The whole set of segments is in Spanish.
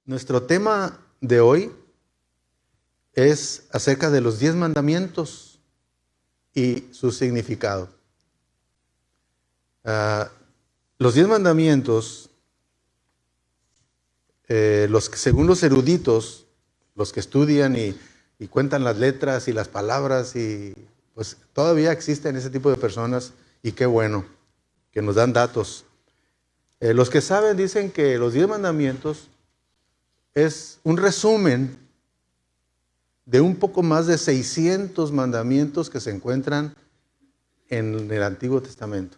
Nuestro tema de hoy es acerca de los 10 mandamientos y su significado. Los 10 mandamientos, según los eruditos, los que estudian y cuentan las letras y las palabras, y pues todavía existen ese tipo de personas, y qué bueno que nos dan datos. Los que saben dicen que los 10 mandamientos es un resumen de un poco más de 600 mandamientos que se encuentran en el Antiguo Testamento.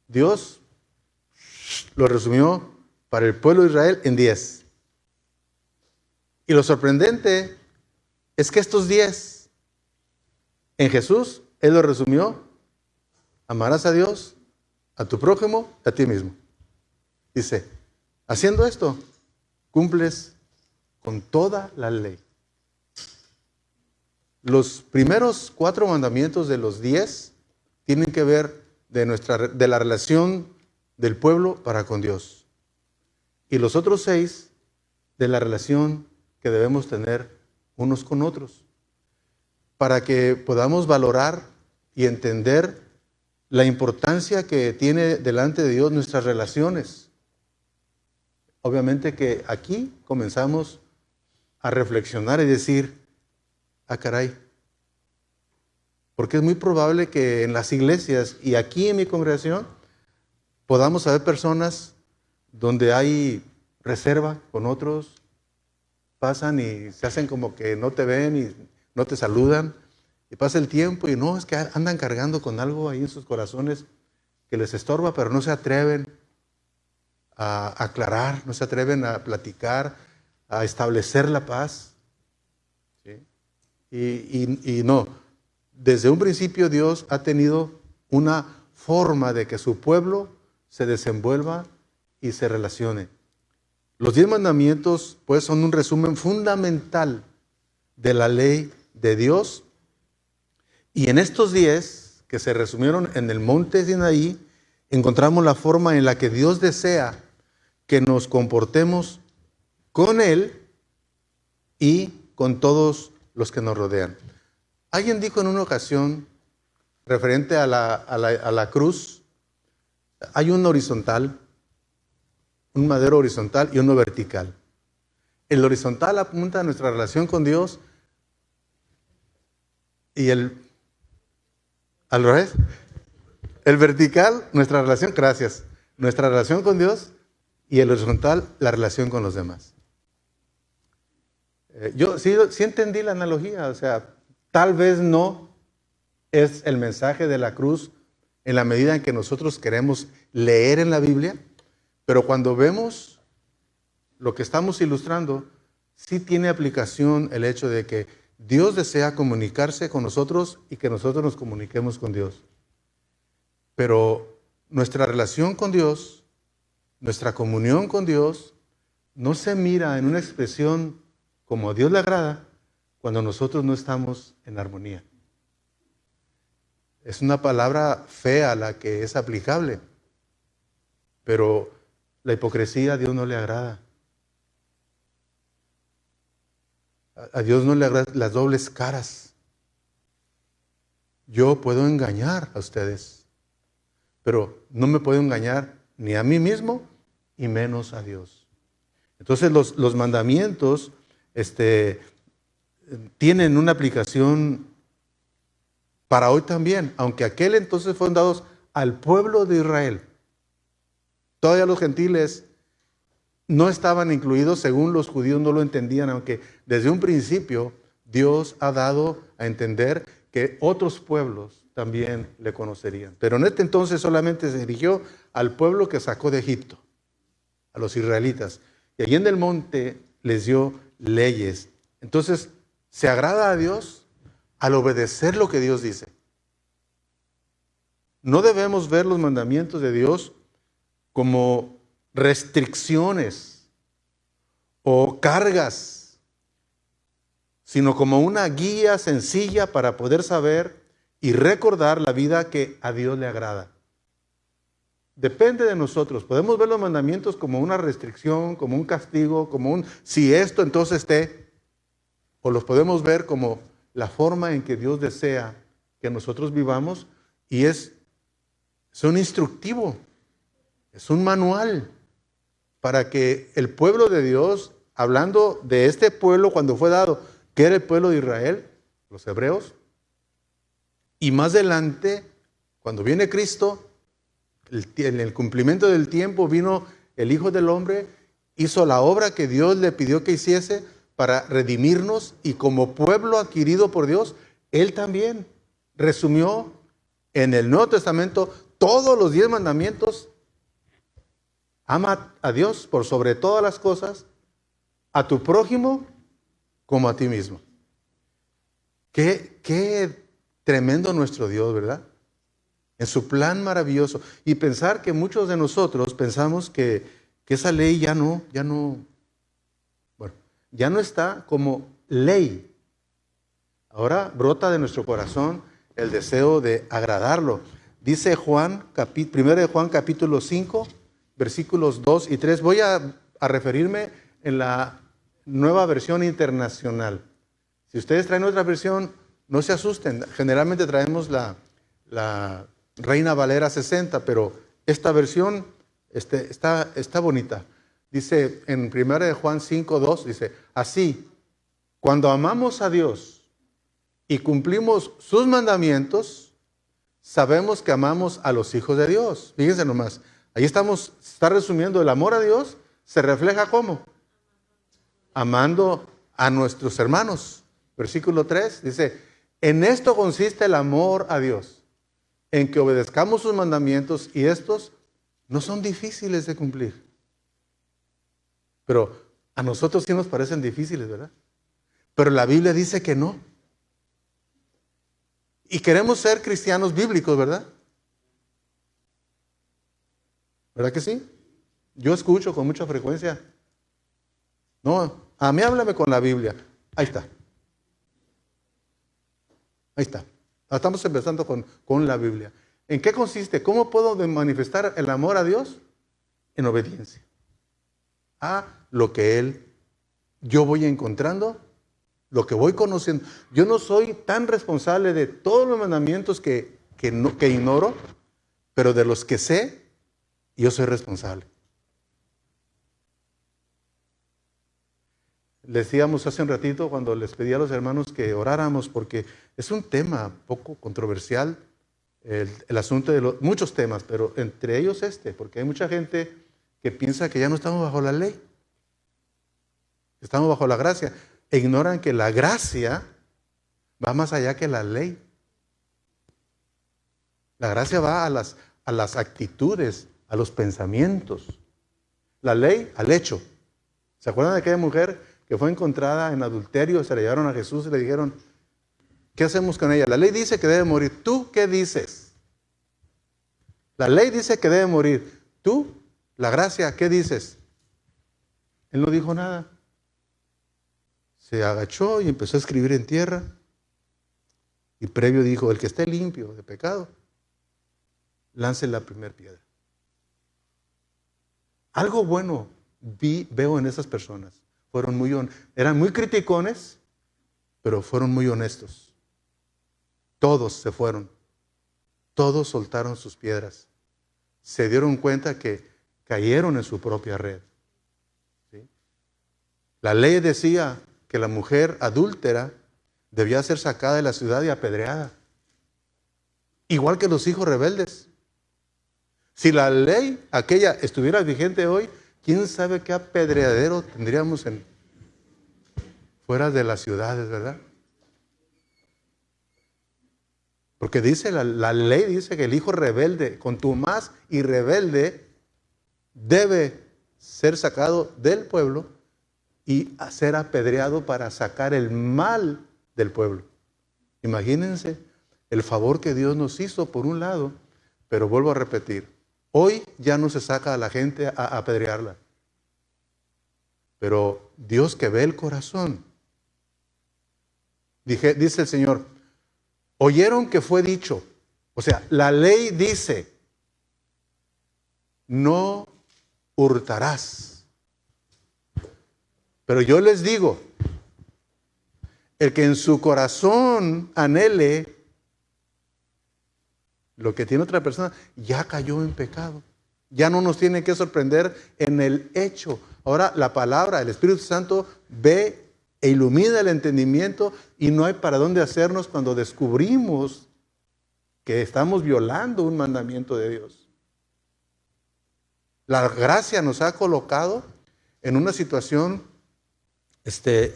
Dios lo resumió para el pueblo de Israel en 10. Y lo sorprendente es que estos 10, en Jesús, Él lo resumió: amarás a Dios, a tu prójimo, a ti mismo. Dice, haciendo esto, cumples con toda la ley. Los primeros 4 mandamientos de los 10 tienen que ver de la relación del pueblo para con Dios. Y los otros 6 de la relación que debemos tener unos con otros, para que podamos valorar y entender la importancia que tiene delante de Dios nuestras relaciones. Obviamente que aquí comenzamos a reflexionar y decir, caray, porque es muy probable que en las iglesias y aquí en mi congregación podamos haber personas donde hay reserva con otros, pasan y se hacen como que no te ven y no te saludan, y pasa el tiempo y no, es que andan cargando con algo ahí en sus corazones que les estorba, pero no se atreven a aclarar, no se atreven a platicar, a establecer la paz. ¿Sí? Y no, desde un principio Dios ha tenido una forma de que su pueblo se desenvuelva y se relacione. Los 10 mandamientos, pues, son un resumen fundamental de la ley de Dios. Y en estos 10 que se resumieron en el monte Sinaí, encontramos la forma en la que Dios desea que nos comportemos con Él y con todos los que nos rodean. Alguien dijo en una ocasión, referente a la cruz, hay un horizontal, un madero horizontal y uno vertical. El horizontal apunta a nuestra relación con Dios y al revés, el vertical, nuestra relación, gracias, nuestra relación con Dios, y el horizontal, la relación con los demás. Yo sí entendí la analogía, o sea, tal vez no es el mensaje de la cruz en la medida en que nosotros queremos leer en la Biblia, pero cuando vemos lo que estamos ilustrando, sí tiene aplicación el hecho de que Dios desea comunicarse con nosotros y que nosotros nos comuniquemos con Dios. Pero nuestra relación con Dios, nuestra comunión con Dios, no se mira en una expresión como a Dios le agrada cuando nosotros no estamos en armonía. Es una palabra fea la que es aplicable, pero la hipocresía a Dios no le agrada. A Dios no le agradan las dobles caras. Yo puedo engañar a ustedes, pero no me puedo engañar ni a mí mismo y menos a Dios. Entonces los mandamientos tienen una aplicación para hoy también, aunque aquel entonces fueron dados al pueblo de Israel. Todavía los gentiles no estaban incluidos, según los judíos no lo entendían, aunque desde un principio Dios ha dado a entender que otros pueblos también le conocerían. Pero en este entonces solamente se dirigió al pueblo que sacó de Egipto, a los israelitas. Y allí en el monte les dio leyes. Entonces, ¿se agrada a Dios al obedecer lo que Dios dice? No debemos ver los mandamientos de Dios como restricciones o cargas, sino como una guía sencilla para poder saber y recordar la vida que a Dios le agrada. depende de nosotros. Podemos ver los mandamientos como una restricción, como un castigo, como un si esto, entonces o los podemos ver como la forma en que Dios desea que nosotros vivamos, y es un instructivo, es un manual para que el pueblo de Dios, hablando de este pueblo cuando fue dado, que era el pueblo de Israel, los hebreos, y más adelante, cuando viene Cristo, en el cumplimiento del tiempo vino el Hijo del Hombre, hizo la obra que Dios le pidió que hiciese para redimirnos, y como pueblo adquirido por Dios, Él también resumió en el Nuevo Testamento todos los 10 mandamientos. Ama a Dios por sobre todas las cosas, a tu prójimo como a ti mismo. Qué tremendo nuestro Dios, ¿verdad? En su plan maravilloso. Y pensar que muchos de nosotros pensamos que esa ley ya no está como ley. Ahora brota de nuestro corazón el deseo de agradarlo. Dice Juan, 1 de Juan capítulo 5, versículos 2 y 3. Voy a referirme en la Nueva Versión Internacional. Si ustedes traen otra versión, no se asusten. Generalmente traemos la Reina Valera 60, pero esta versión está bonita. Dice en 1 de Juan 5, 2, dice, así, cuando amamos a Dios y cumplimos sus mandamientos, sabemos que amamos a los hijos de Dios. Fíjense nomás, ahí está resumiendo, el amor a Dios se refleja ¿cómo? Amando a nuestros hermanos. Versículo 3 dice, en esto consiste el amor a Dios, en que obedezcamos sus mandamientos, y estos no son difíciles de cumplir. Pero a nosotros sí nos parecen difíciles, ¿verdad? Pero la Biblia dice que no. Y queremos ser cristianos bíblicos, ¿verdad? ¿Verdad que sí? Yo escucho con mucha frecuencia. No, a mí háblame con la Biblia. Ahí está. Ahí está. Estamos empezando con la Biblia. ¿En qué consiste? ¿Cómo puedo manifestar el amor a Dios? En obediencia a lo que yo voy encontrando, lo que voy conociendo. Yo no soy tan responsable de todos los mandamientos que ignoro, pero de los que sé, yo soy responsable. Les decíamos hace un ratito cuando les pedí a los hermanos que oráramos, porque es un tema poco controversial, el asunto de muchos temas, pero entre ellos porque hay mucha gente que piensa que ya no estamos bajo la ley, estamos bajo la gracia, e ignoran que la gracia va más allá que la ley. La gracia va a las actitudes, a los pensamientos. La ley al hecho. ¿Se acuerdan de aquella mujer que fue encontrada en adulterio? Se la llevaron a Jesús y le dijeron, ¿qué hacemos con ella? La ley dice que debe morir. ¿Tú qué dices? La ley dice que debe morir. ¿Tú, la gracia, qué dices? Él no dijo nada. Se agachó y empezó a escribir en tierra. Y previo dijo, el que esté limpio de pecado, lance la primera piedra. Algo bueno veo en esas personas. Eran muy criticones, pero fueron muy honestos. Todos se fueron. Todos soltaron sus piedras. Se dieron cuenta que cayeron en su propia red. ¿Sí? La ley decía que la mujer adúltera debía ser sacada de la ciudad y apedreada. Igual que los hijos rebeldes. Si la ley aquella estuviera vigente hoy, quién sabe qué apedreadero tendríamos fuera de las ciudades, ¿verdad? Porque dice la ley dice que el hijo rebelde, contumaz y rebelde, debe ser sacado del pueblo y ser apedreado para sacar el mal del pueblo. Imagínense el favor que Dios nos hizo por un lado, pero vuelvo a repetir, hoy ya no se saca a la gente a apedrearla. Pero Dios que ve el corazón, dice el Señor, oyeron que fue dicho, o sea, la ley dice, no hurtarás. Pero yo les digo, el que en su corazón anhele lo que tiene otra persona, ya cayó en pecado. Ya no nos tiene que sorprender en el hecho. Ahora la palabra, el Espíritu Santo ve e ilumina el entendimiento y no hay para dónde hacernos cuando descubrimos que estamos violando un mandamiento de Dios. La gracia nos ha colocado en una situación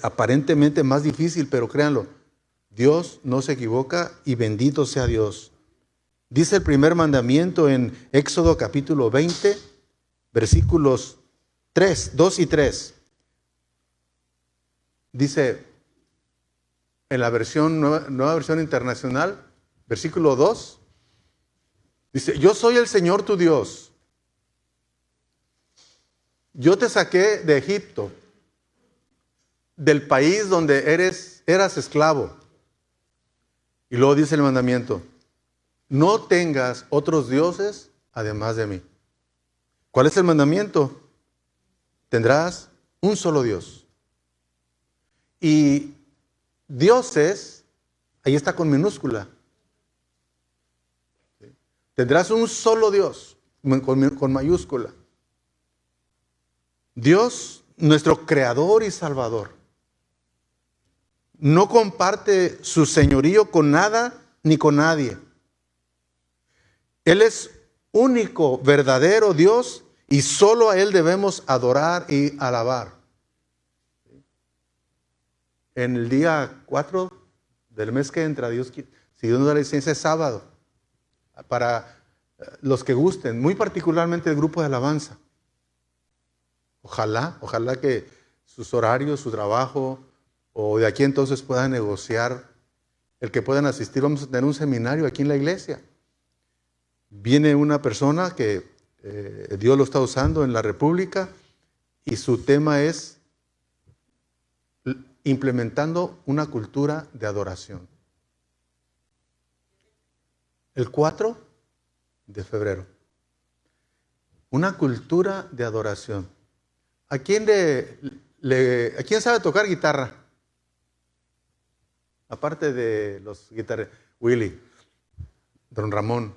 aparentemente más difícil, pero créanlo, Dios no se equivoca y bendito sea Dios. Dice el primer mandamiento en Éxodo capítulo 20, versículos 2 y 3. Dice en la nueva versión internacional, versículo 2, dice, yo soy el Señor tu Dios. Yo te saqué de Egipto, del país donde eras esclavo. Y luego dice el mandamiento, no tengas otros dioses además de mí. ¿Cuál es el mandamiento? Tendrás un solo Dios. Y dioses, ahí está con minúscula. Tendrás un solo Dios, con mayúscula. Dios, nuestro Creador y Salvador, no comparte su señorío con nada ni con nadie. Él es único, verdadero Dios y solo a Él debemos adorar y alabar. En el día 4 del mes que entra, Dios, si Dios nos da la licencia, es sábado. Para los que gusten, muy particularmente el grupo de alabanza. Ojalá que sus horarios, su trabajo, o de aquí entonces puedan negociar el que puedan asistir. Vamos a tener un seminario aquí en la iglesia. Viene una persona que Dios lo está usando en la República y su tema es implementando una cultura de adoración. El 4 de febrero. Una cultura de adoración. ¿A quién sabe tocar guitarra? Aparte de los guitarristas, Willy, Don Ramón.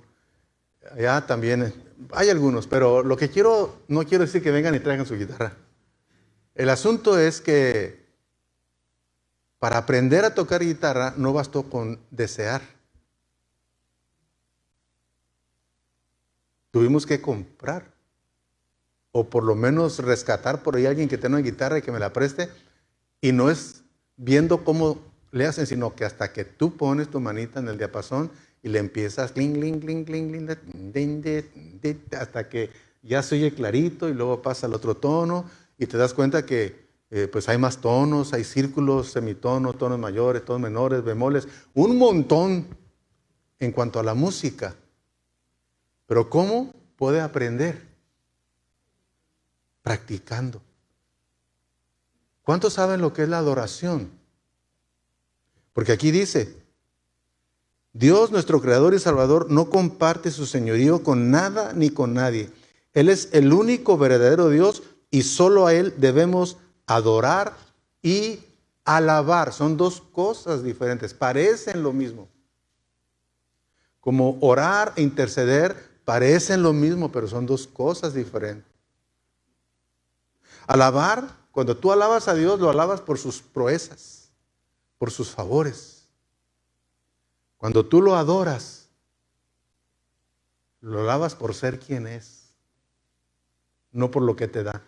Allá también hay algunos, pero no quiero decir que vengan y traigan su guitarra. El asunto es que para aprender a tocar guitarra no bastó con desear. Tuvimos que comprar, o por lo menos rescatar por ahí a alguien que tenga una guitarra y que me la preste, y no es viendo cómo le hacen, sino que hasta que tú pones tu manita en el diapasón y le empiezas cling, cling, cling, cling, cling, hasta que ya se oye clarito y luego pasa al otro tono y te das cuenta que pues hay más tonos, hay círculos, semitonos, tonos mayores, tonos menores, bemoles, un montón en cuanto a la música. Pero ¿cómo puede aprender? Practicando. ¿Cuántos saben lo que es la adoración? Porque aquí dice, Dios, nuestro Creador y Salvador, no comparte su señorío con nada ni con nadie. Él es el único verdadero Dios y solo a Él debemos adorar y alabar. Son dos cosas diferentes, parecen lo mismo. Como orar e interceder parecen lo mismo, pero son dos cosas diferentes. Alabar, cuando tú alabas a Dios, lo alabas por sus proezas, por sus favores. Cuando tú lo adoras, lo alabas por ser quien es, no por lo que te da.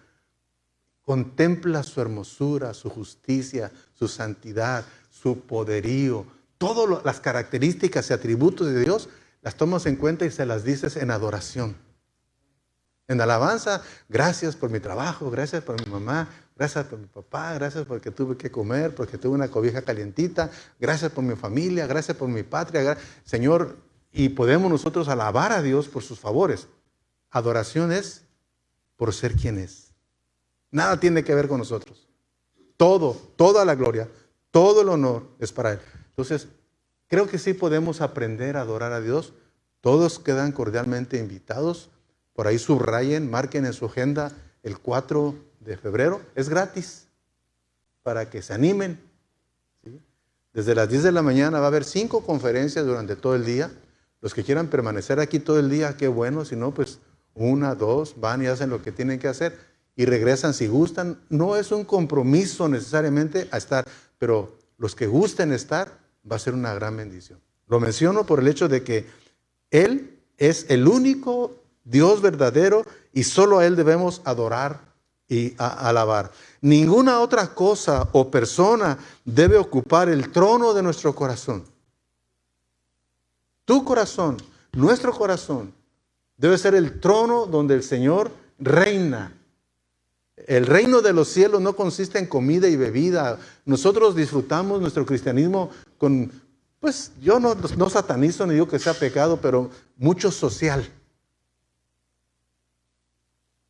Contempla su hermosura, su justicia, su santidad, su poderío, todas las características y atributos de Dios, las tomas en cuenta y se las dices en adoración. En alabanza, gracias por mi trabajo, gracias por mi mamá, gracias por mi papá, gracias porque tuve que comer, porque tuve una cobija calientita, gracias por mi familia, gracias por mi patria, Señor, y podemos nosotros alabar a Dios por sus favores. Adoración es por ser quien es. Nada tiene que ver con nosotros. Toda la gloria, todo el honor es para Él. Entonces, creo que sí podemos aprender a adorar a Dios. Todos quedan cordialmente invitados por ahí subrayen, marquen en su agenda el 4 de febrero. Es gratis para que se animen. ¿Sí? Desde las 10 de la mañana va a haber 5 conferencias durante todo el día. Los que quieran permanecer aquí todo el día, qué bueno. Si no, pues 1, 2, van y hacen lo que tienen que hacer y regresan si gustan. No es un compromiso necesariamente a estar, pero los que gusten estar, va a ser una gran bendición. Lo menciono por el hecho de que Él es el único Dios verdadero y solo a Él debemos adorar y alabar. Ninguna otra cosa o persona debe ocupar el trono de nuestro corazón. Tu corazón, nuestro corazón, debe ser el trono donde el Señor reina. El reino de los cielos no consiste en comida y bebida. Nosotros disfrutamos nuestro cristianismo con, pues yo no satanizo ni digo que sea pecado, pero mucho social.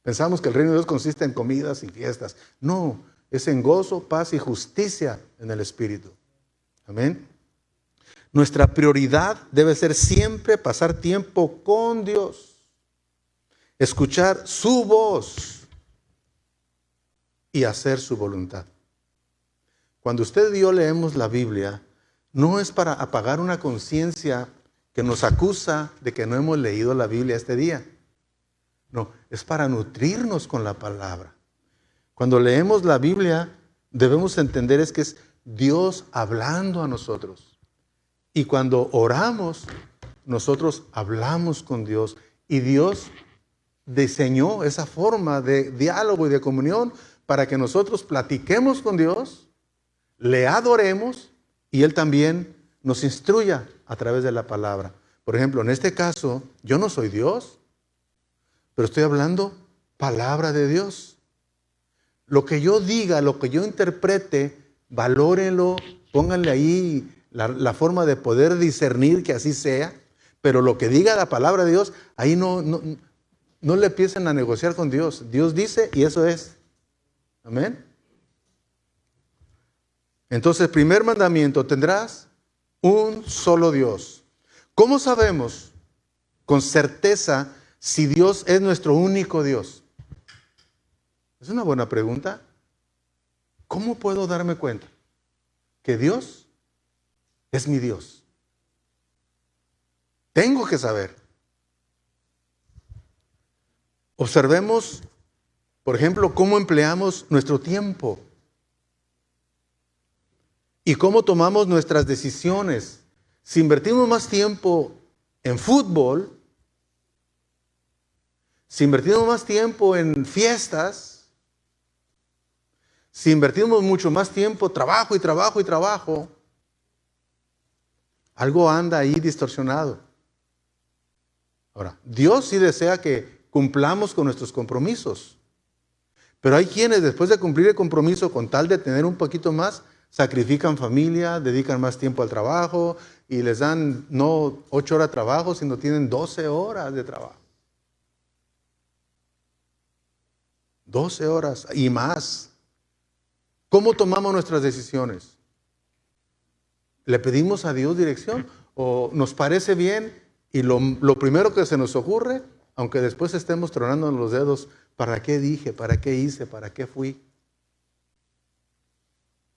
Pensamos que el reino de Dios consiste en comidas y fiestas. No, es en gozo, paz y justicia en el Espíritu. Amén. Nuestra prioridad debe ser siempre pasar tiempo con Dios, escuchar su voz y hacer su voluntad. Cuando usted y yo leemos la Biblia, no es para apagar una conciencia que nos acusa de que no hemos leído la Biblia este día. No, es para nutrirnos con la palabra. Cuando leemos la Biblia, debemos entender es que es Dios hablando a nosotros. Y cuando oramos, nosotros hablamos con Dios. Y Dios diseñó esa forma de diálogo y de comunión para que nosotros platiquemos con Dios, le adoremos y Él también nos instruya a través de la palabra. Por ejemplo, en este caso, yo no soy Dios, pero estoy hablando palabra de Dios. Lo que yo diga, lo que yo interprete, valórenlo, pónganle ahí la forma de poder discernir que así sea, pero lo que diga la palabra de Dios, ahí no le empiecen a negociar con Dios. Dios dice y eso es. Amén. Entonces, primer mandamiento, tendrás un solo Dios. ¿Cómo sabemos con certeza si Dios es nuestro único Dios? Es una buena pregunta. ¿Cómo puedo darme cuenta que Dios es mi Dios? Tengo que saber. Observemos, por ejemplo, cómo empleamos nuestro tiempo y cómo tomamos nuestras decisiones. Si invertimos más tiempo en fútbol, si invertimos más tiempo en fiestas, si invertimos mucho más tiempo, trabajo y trabajo y trabajo, algo anda ahí distorsionado. Ahora, Dios sí desea que cumplamos con nuestros compromisos. Pero hay quienes después de cumplir el compromiso con tal de tener un poquito más, sacrifican familia, dedican más tiempo al trabajo y les dan no 8 horas de trabajo, sino tienen 12 horas de trabajo. 12 horas y más. ¿Cómo tomamos nuestras decisiones? ¿Le pedimos a Dios dirección o nos parece bien y lo primero que se nos ocurre, aunque después estemos tronando los dedos, ¿para qué dije? ¿Para qué hice? ¿Para qué fui?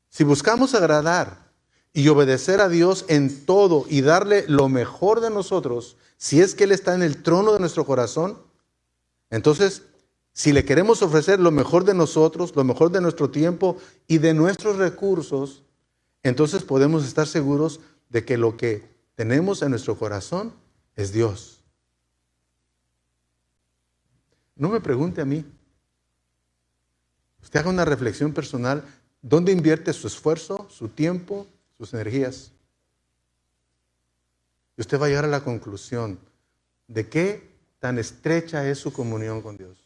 Si buscamos agradar y obedecer a Dios en todo y darle lo mejor de nosotros, si es que Él está en el trono de nuestro corazón, entonces, si le queremos ofrecer lo mejor de nosotros, lo mejor de nuestro tiempo y de nuestros recursos, entonces podemos estar seguros de que lo que tenemos en nuestro corazón es Dios. No me pregunte a mí. Usted haga una reflexión personal. ¿Dónde invierte su esfuerzo, su tiempo, sus energías? Y usted va a llegar a la conclusión de qué tan estrecha es su comunión con Dios.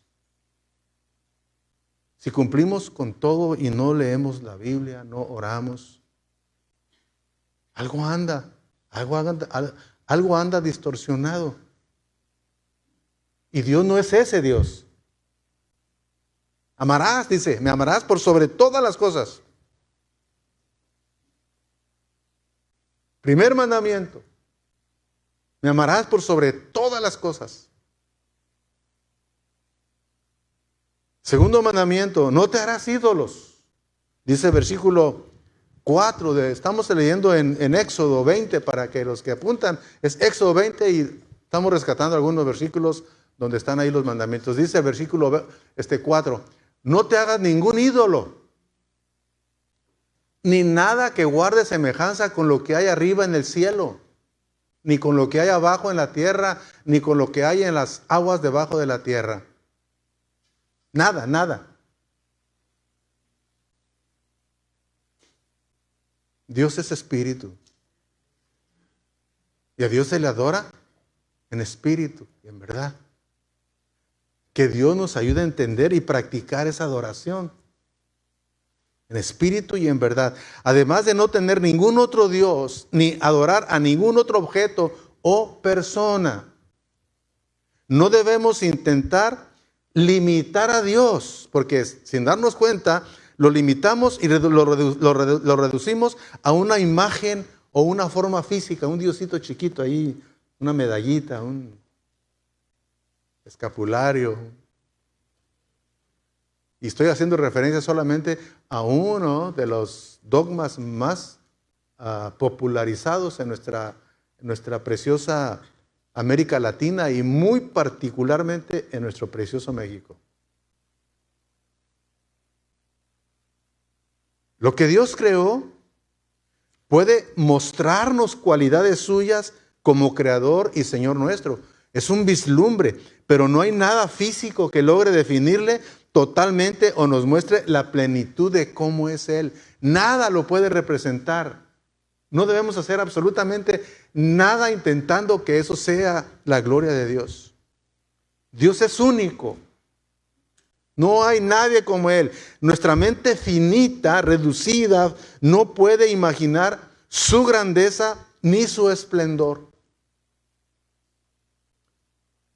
Si cumplimos con todo y no leemos la Biblia, no oramos, algo anda distorsionado. Y Dios no es ese Dios. Amarás, dice, me amarás por sobre todas las cosas. Primer mandamiento. Me amarás por sobre todas las cosas. Segundo mandamiento, no te harás ídolos. Dice versículo 4, estamos leyendo en Éxodo 20, para que los que apuntan, es Éxodo 20 y estamos rescatando algunos versículos donde están ahí los mandamientos. Dice el versículo 4, no te hagas ningún ídolo, ni nada que guarde semejanza con lo que hay arriba en el cielo, ni con lo que hay abajo en la tierra, ni con lo que hay en las aguas debajo de la tierra. Nada, nada. Dios es espíritu. Y a Dios se le adora en espíritu y en verdad. Que Dios nos ayude a entender y practicar esa adoración. En espíritu y en verdad. Además de no tener ningún otro Dios, ni adorar a ningún otro objeto o persona. No debemos intentar limitar a Dios, porque sin darnos cuenta, lo limitamos y lo reducimos a una imagen o una forma física, un diosito chiquito ahí, una medallita, un escapulario. Y estoy haciendo referencia solamente a uno de los dogmas más popularizados en nuestra preciosa América Latina y muy particularmente en nuestro precioso México. Lo que Dios creó puede mostrarnos cualidades suyas como creador y Señor nuestro. Es un vislumbre, pero no hay nada físico que logre definirle totalmente o nos muestre la plenitud de cómo es Él. Nada lo puede representar. No debemos hacer absolutamente nada intentando que eso sea la gloria de Dios. Dios es único. No hay nadie como Él. Nuestra mente finita, reducida, no puede imaginar su grandeza ni su esplendor.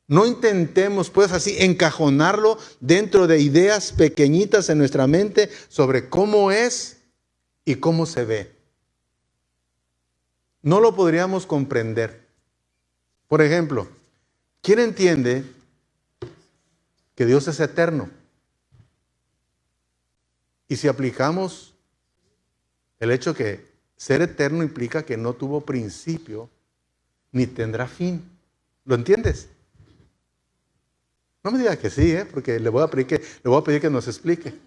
No intentemos pues así encajonarlo dentro de ideas pequeñitas en nuestra mente sobre cómo es y cómo se ve. No lo podríamos comprender. Por ejemplo, ¿quién entiende que Dios es eterno? Y si aplicamos el hecho que ser eterno implica que no tuvo principio ni tendrá fin. ¿Lo entiendes? No me diga que sí, porque le voy a pedir que nos explique.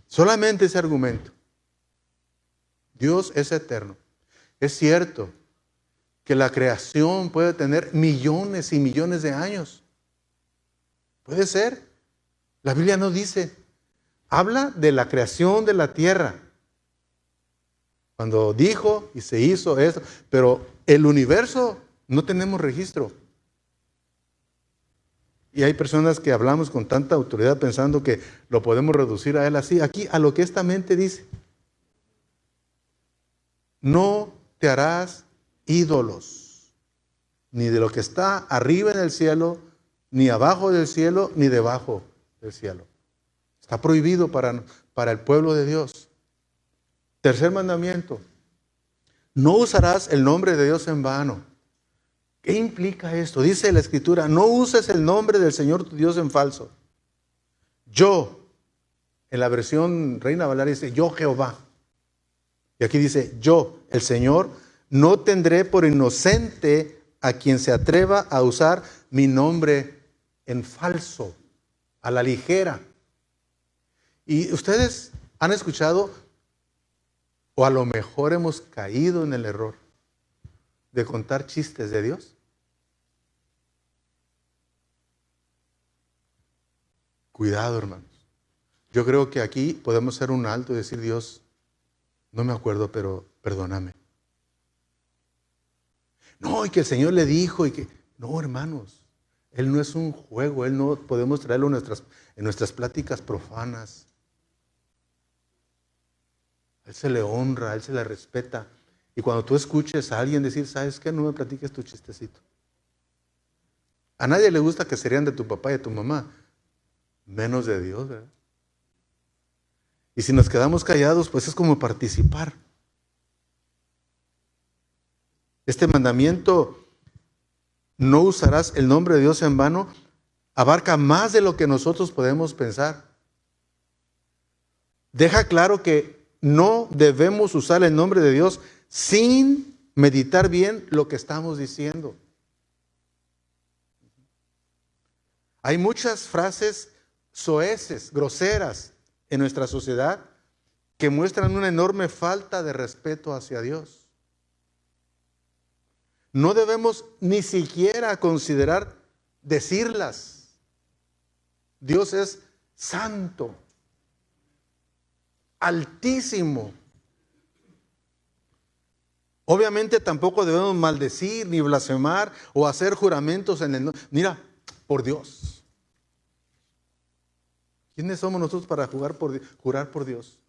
Solamente ese argumento. Dios es eterno. Es cierto que la creación puede tener millones y millones de años. Puede ser. La Biblia no dice. Habla de la creación de la tierra. Cuando dijo y se hizo eso. Pero el universo no tenemos registro. Y hay personas que hablamos con tanta autoridad pensando que lo podemos reducir a Él así. Aquí a lo que esta mente dice. No te harás ídolos, ni de lo que está arriba en el cielo, ni abajo del cielo, ni debajo del cielo. Está prohibido para el pueblo de Dios. Tercer mandamiento, no usarás el nombre de Dios en vano. ¿Qué implica esto? Dice la Escritura, no uses el nombre del Señor tu Dios en falso. Yo, en la versión Reina Valera dice, yo Jehová. Y aquí dice, yo, el Señor, no tendré por inocente a quien se atreva a usar mi nombre en falso, a la ligera. Y ustedes han escuchado, o a lo mejor hemos caído en el error de contar chistes de Dios. Cuidado, hermanos. Yo creo que aquí podemos hacer un alto y decir, Dios, no me acuerdo, pero perdóname. No, y que el Señor le dijo, y que... No, hermanos, Él no es un juego, Él no podemos traerlo en nuestras pláticas profanas. A Él se le honra, a Él se le respeta. Y cuando tú escuches a alguien decir, ¿sabes qué? No me platiques tu chistecito. A nadie le gusta que se rían de tu papá y de tu mamá, menos de Dios, ¿verdad? Y si nos quedamos callados, pues es como participar. Este mandamiento, no usarás el nombre de Dios en vano, Abarca más de lo que nosotros podemos pensar. Deja claro que no debemos usar el nombre de Dios sin meditar bien lo que estamos diciendo. Hay muchas frases soeces, groseras en nuestra sociedad que muestran una enorme falta de respeto hacia Dios. No debemos ni siquiera considerar decirlas. Dios es santo, altísimo. Obviamente tampoco debemos maldecir, ni blasfemar o hacer juramentos en el nombre. Mira, por Dios. ¿Quiénes somos nosotros para jurar por Dios?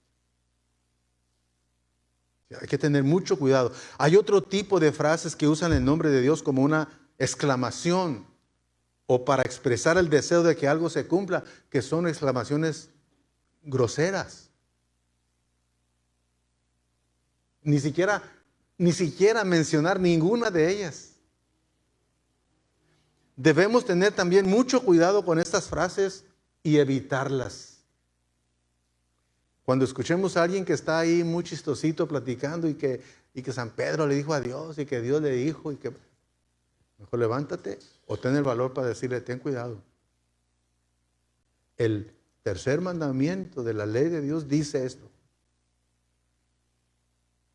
Hay que tener mucho cuidado. Hay otro tipo de frases que usan el nombre de Dios como una exclamación o para expresar el deseo de que algo se cumpla, que son exclamaciones groseras. Ni siquiera mencionar ninguna de ellas. Debemos tener también mucho cuidado con estas frases y evitarlas. Cuando escuchemos a alguien que está ahí muy chistosito platicando y que San Pedro le dijo a Dios y que Dios le dijo y que mejor levántate o ten el valor para decirle, ten cuidado. El tercer mandamiento de la ley de Dios dice esto.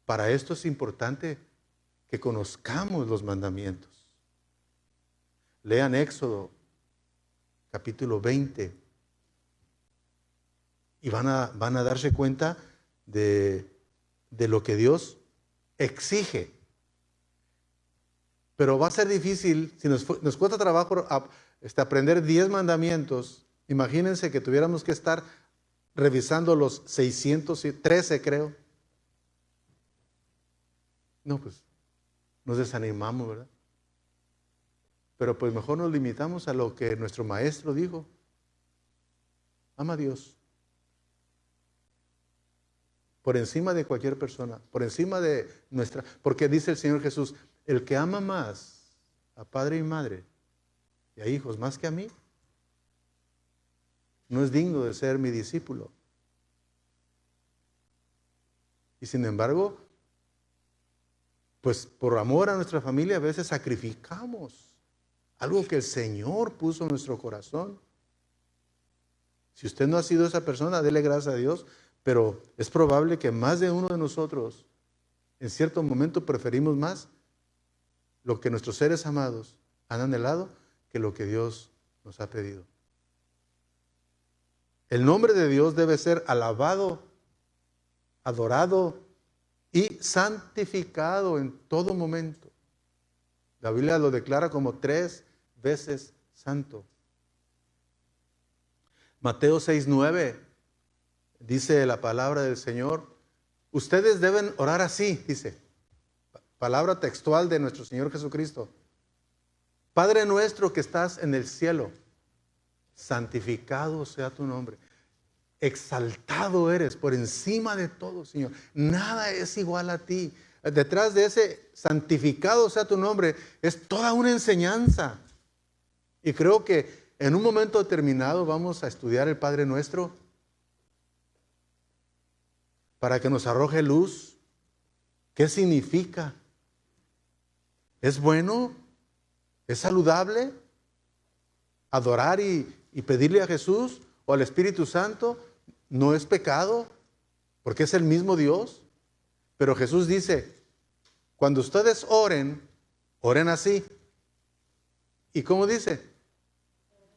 Para esto es importante que conozcamos los mandamientos. Lean Éxodo capítulo 20 y van a darse cuenta de lo que Dios exige. Pero va a ser difícil, si nos cuesta trabajo aprender 10 mandamientos, imagínense que tuviéramos que estar revisando los 613, creo. No, pues nos desanimamos, ¿verdad? Pero pues mejor nos limitamos a lo que nuestro maestro dijo. Ama a Dios. Por encima de cualquier persona, por encima de nuestra... Porque dice el Señor Jesús, el que ama más a padre y madre y a hijos más que a mí, no es digno de ser mi discípulo. Y sin embargo, pues por amor a nuestra familia a veces sacrificamos algo que el Señor puso en nuestro corazón. Si usted no ha sido esa persona, dele gracias a Dios, pero es probable que más de uno de nosotros en cierto momento preferimos más lo que nuestros seres amados han anhelado que lo que Dios nos ha pedido. El nombre de Dios debe ser alabado, adorado y santificado en todo momento. La Biblia lo declara como 3 veces santo. Mateo 6:9 dice la palabra del Señor, ustedes deben orar así, dice, palabra textual de nuestro Señor Jesucristo. Padre nuestro que estás en el cielo, santificado sea tu nombre. Exaltado eres por encima de todo, Señor. Nada es igual a ti. Detrás de ese santificado sea tu nombre es toda una enseñanza. Y creo que en un momento determinado vamos a estudiar el Padre Nuestro para que nos arroje luz. ¿Qué significa? ¿Es bueno? ¿Es saludable? ¿Adorar y pedirle a Jesús o al Espíritu Santo? No es pecado, porque es el mismo Dios. Pero Jesús dice, cuando ustedes oren, oren así. ¿Y cómo dice?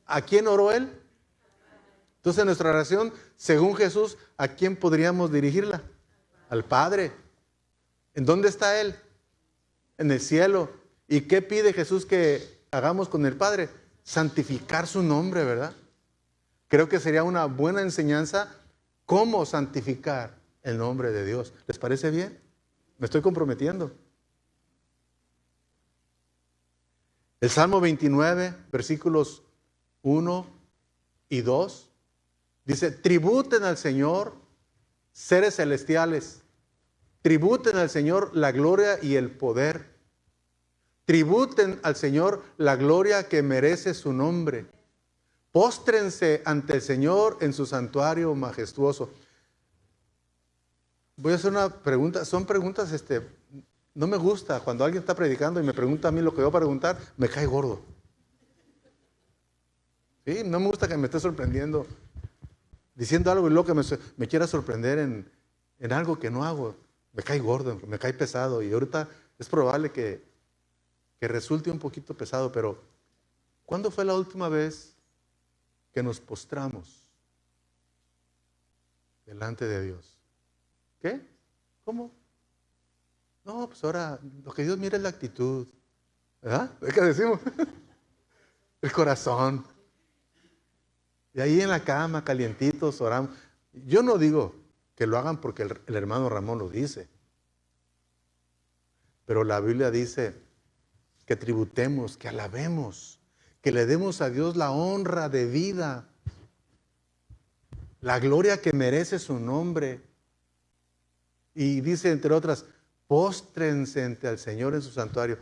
¿A quién oró Él? Entonces nuestra oración, según Jesús, ¿a quién podríamos dirigirla? Al Padre. ¿En dónde está Él? En el cielo. ¿Y qué pide Jesús que hagamos con el Padre? Santificar su nombre, ¿verdad? Creo que sería una buena enseñanza cómo santificar el nombre de Dios. ¿Les parece bien? Me estoy comprometiendo. El Salmo 29, versículos 1 y 2, dice, tributen al Señor, seres celestiales, tributen al Señor la gloria y el poder. Tributen al Señor la gloria que merece su nombre. Póstrense ante el Señor en su santuario majestuoso. Voy a hacer una pregunta. Son preguntas, no me gusta. Cuando alguien está predicando y me pregunta a mí lo que yo voy a preguntar, me cae gordo. ¿Sí? No me gusta que me esté sorprendiendo diciendo algo y luego que me quiera sorprender en algo que no hago. Me cae gordo, me cae pesado. Y ahorita es probable que resulte un poquito pesado, pero ¿cuándo fue la última vez que nos postramos delante de Dios? ¿Qué? ¿Cómo? No, pues ahora lo que Dios mira es la actitud. ¿Verdad? ¿Qué decimos? El corazón. Y ahí en la cama, calientitos, oramos. Yo no digo que lo hagan porque el hermano Ramón lo dice. Pero la Biblia dice que tributemos, que alabemos, que le demos a Dios la honra de vida, la gloria que merece su nombre. Y dice, entre otras, póstrense ante al Señor en su santuario.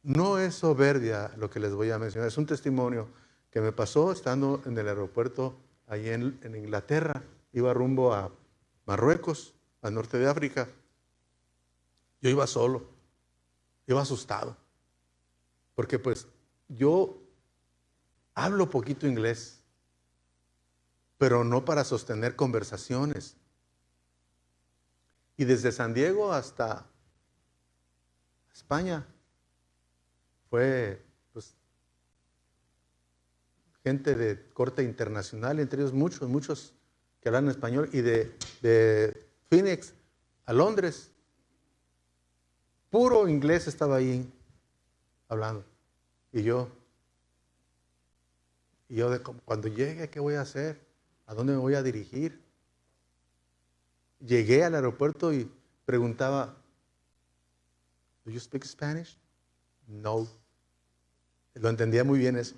No es soberbia lo que les voy a mencionar, es un testimonio que me pasó estando en el aeropuerto allí en Inglaterra. Iba rumbo a Marruecos, al norte de África. Yo iba solo, iba asustado, porque pues yo hablo poquito inglés, pero no para sostener conversaciones. Y desde San Diego hasta España fue pues gente de corte internacional, entre ellos muchos que hablan español, y de Phoenix a Londres, puro inglés estaba ahí hablando. Y yo cuando llegue, ¿qué voy a hacer? ¿A dónde me voy a dirigir? Llegué al aeropuerto y preguntaba, ¿Do you speak Spanish? No. Lo entendía muy bien eso.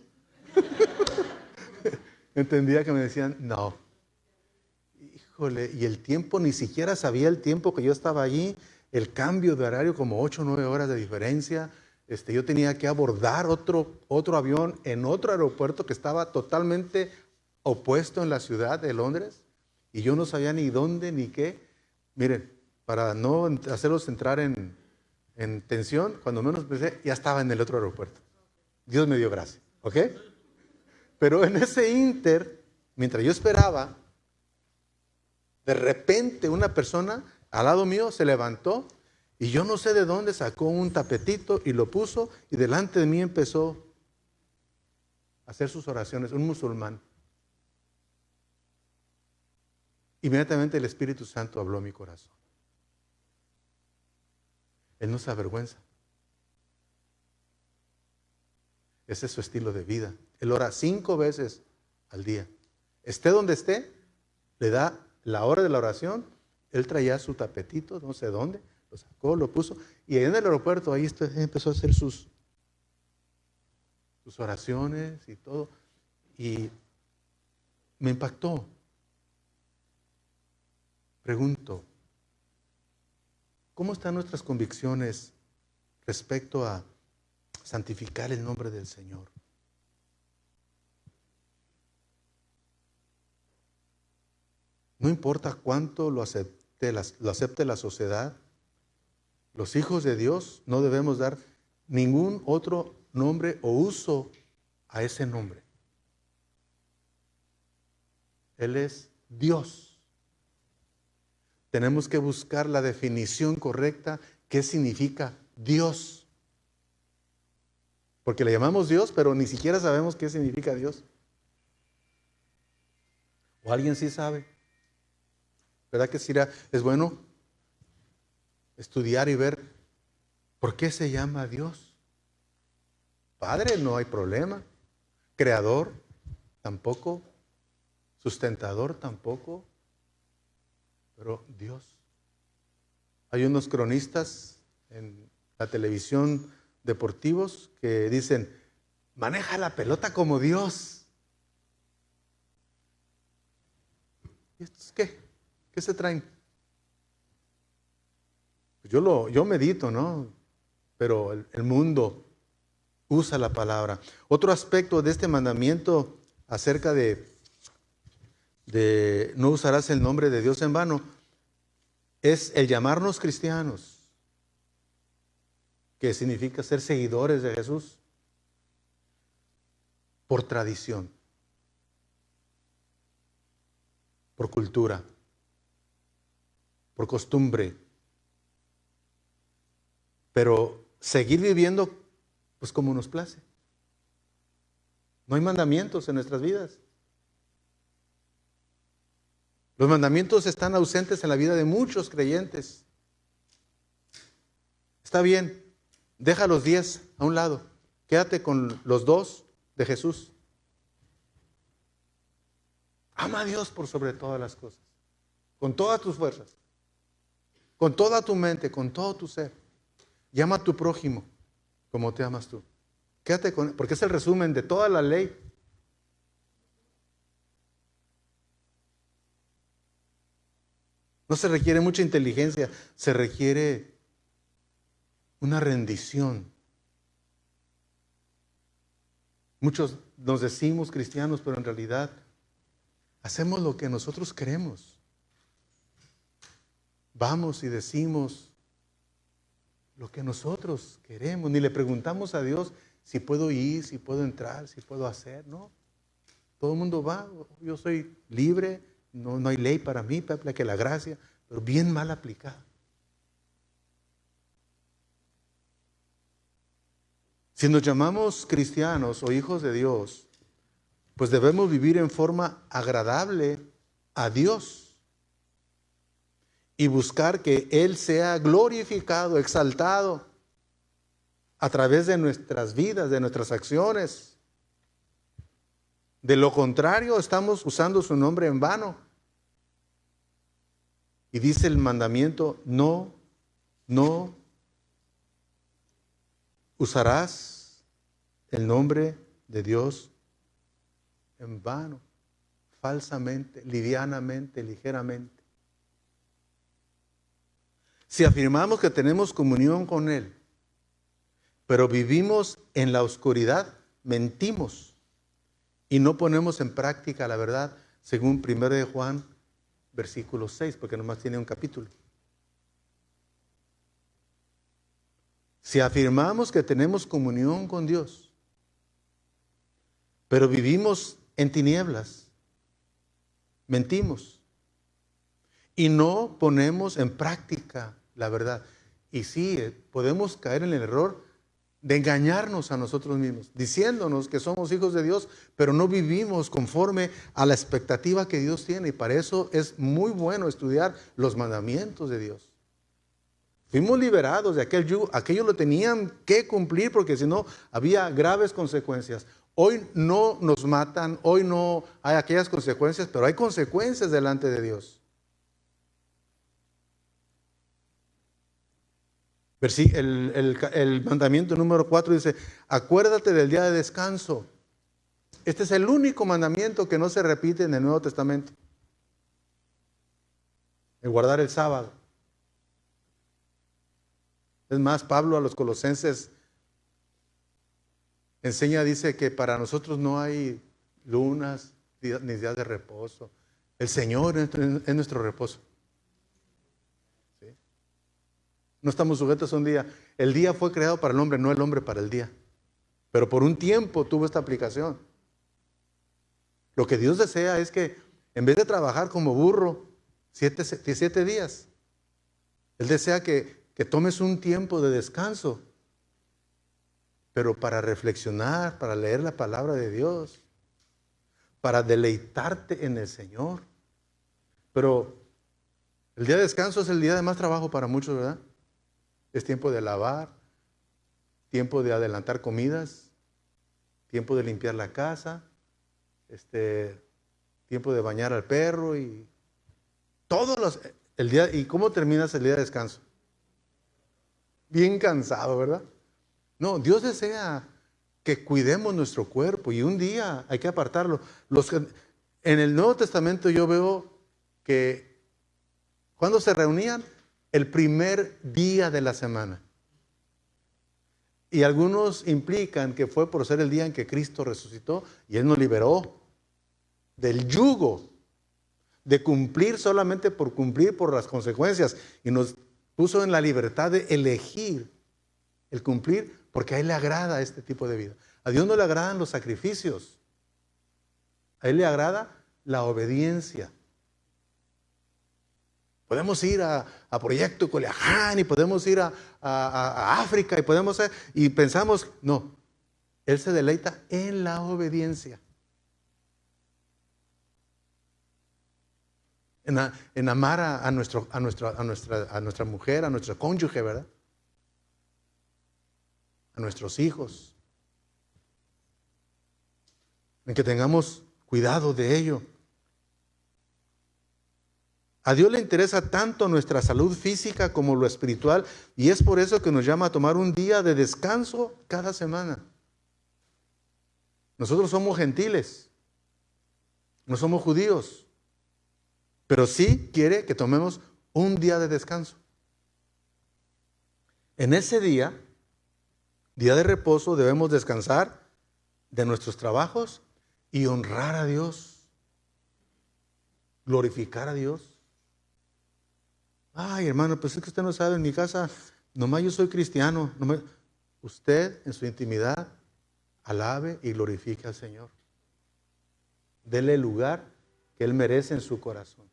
Entendía que me decían, no. Híjole, y el tiempo, ni siquiera sabía el tiempo que yo estaba allí, el cambio de horario, como 8 o 9 horas de diferencia. Yo tenía que abordar otro avión en otro aeropuerto que estaba totalmente opuesto en la ciudad de Londres, y yo no sabía ni dónde ni qué. Miren, para no hacerlos entrar en tensión, cuando menos pensé, ya estaba en el otro aeropuerto. Dios me dio gracia, ¿ok? Pero en ese ínter, mientras yo esperaba, de repente una persona al lado mío se levantó y yo no sé de dónde sacó un tapetito y lo puso, y delante de mí empezó a hacer sus oraciones, un musulmán. Inmediatamente el Espíritu Santo habló a mi corazón. Él no se avergüenza. Ese es su estilo de vida. Él ora 5 veces al día. Esté donde esté, le da la hora de la oración. Él traía su tapetito, no sé dónde, lo sacó, lo puso, y en el aeropuerto ahí empezó a hacer sus oraciones y todo. Y me impactó. Pregunto, ¿cómo están nuestras convicciones respecto a santificar el nombre del Señor? No importa cuánto lo acepte la sociedad, los hijos de Dios no debemos dar ningún otro nombre o uso a ese nombre. Él es Dios. Tenemos que buscar la definición correcta, qué significa Dios. Porque le llamamos Dios, pero ni siquiera sabemos qué significa Dios. ¿O alguien sí sabe? ¿Verdad que sí es bueno estudiar y ver por qué se llama Dios? Padre, no hay problema. Creador, tampoco. Sustentador, tampoco. Pero Dios. Hay unos cronistas en la televisión deportivos que dicen, maneja la pelota como Dios. ¿Y estos qué? ¿Qué se traen? Pues yo medito, ¿no? Pero el mundo Usa la palabra. Otro aspecto de este mandamiento acerca de no usarás el nombre de Dios en vano es el llamarnos cristianos, que significa ser seguidores de Jesús por tradición, por cultura, por costumbre, pero seguir viviendo pues como nos place. No hay mandamientos en nuestras vidas. Los mandamientos están ausentes en la vida de muchos creyentes. Está bien, deja los 10 a un lado, quédate con los 2 de Jesús. Ama a Dios por sobre todas las cosas, con todas tus fuerzas, con toda tu mente, con todo tu ser. Y ama a tu prójimo como te amas tú. Quédate con, porque es el resumen de toda la ley. No se requiere mucha inteligencia, se requiere una rendición. Muchos nos decimos cristianos, pero en realidad hacemos lo que nosotros queremos. Vamos y decimos lo que nosotros queremos. Ni le preguntamos a Dios si puedo ir, si puedo entrar, si puedo hacer. No. Todo el mundo va. Yo soy libre. No hay ley para mí, que la gracia, pero bien mal aplicada. Si nos llamamos cristianos o hijos de Dios, pues debemos vivir en forma agradable a Dios y buscar que Él sea glorificado, exaltado a través de nuestras vidas, de nuestras acciones. De lo contrario, estamos usando su nombre en vano. Y dice el mandamiento, no usarás el nombre de Dios en vano, falsamente, livianamente, ligeramente. Si afirmamos que tenemos comunión con Él, pero vivimos en la oscuridad, mentimos y no ponemos en práctica la verdad, según 1 de Juan, versículo 6, porque nomás tiene un capítulo. Si afirmamos que tenemos comunión con Dios, pero vivimos en tinieblas, mentimos y no ponemos en práctica la verdad. Y sí, podemos caer en el error de engañarnos a nosotros mismos, diciéndonos que somos hijos de Dios, pero no vivimos conforme a la expectativa que Dios tiene. Y para eso es muy bueno estudiar los mandamientos de Dios. Fuimos liberados de aquel yugo, aquello lo tenían que cumplir porque si no había graves consecuencias. Hoy no nos matan, hoy no hay aquellas consecuencias, pero hay consecuencias delante de Dios. El mandamiento número 4 dice, acuérdate del día de descanso. Este es el único mandamiento que no se repite en el Nuevo Testamento. El guardar el sábado. Es más, Pablo a los colosenses enseña, dice que para nosotros no hay lunas ni días de reposo. El Señor es nuestro reposo. ¿Sí? No estamos sujetos a un día. El día fue creado para el hombre, no el hombre para el día. Pero por un tiempo tuvo esta aplicación. Lo que Dios desea es que en vez de trabajar como burro 7 días, Él desea que tomes un tiempo de descanso, pero para reflexionar, para leer la palabra de Dios, para deleitarte en el Señor. Pero el día de descanso es el día de más trabajo para muchos, ¿verdad? Es tiempo de lavar, tiempo de adelantar comidas, tiempo de limpiar la casa, tiempo de bañar al perro y el día. ¿Y cómo terminas el día de descanso? Bien cansado, ¿verdad? No, Dios desea que cuidemos nuestro cuerpo y un día hay que apartarlo. En el Nuevo Testamento yo veo que cuando se reunían, el primer día de la semana. Y algunos implican que fue por ser el día en que Cristo resucitó y Él nos liberó del yugo de cumplir solamente por cumplir por las consecuencias y nos puso en la libertad de elegir el cumplir porque a Él le agrada este tipo de vida. A Dios no le agradan los sacrificios, a Él le agrada la obediencia. Podemos ir a Proyecto Culiacán y podemos ir a África y pensamos, no, Él se deleita en la obediencia. En amar a nuestra mujer, a nuestro cónyuge, ¿verdad? A nuestros hijos. En que tengamos cuidado de ello. A Dios le interesa tanto nuestra salud física como lo espiritual y es por eso que nos llama a tomar un día de descanso cada semana. Nosotros somos gentiles, no somos judíos, pero sí quiere que tomemos un día de descanso. En ese día, día de reposo, debemos descansar de nuestros trabajos y honrar a Dios, glorificar a Dios. Ay, hermano, pues es que usted no sabe, en mi casa, nomás yo soy cristiano. Usted en su intimidad alabe y glorifique al Señor. Dele el lugar que Él merece en su corazón.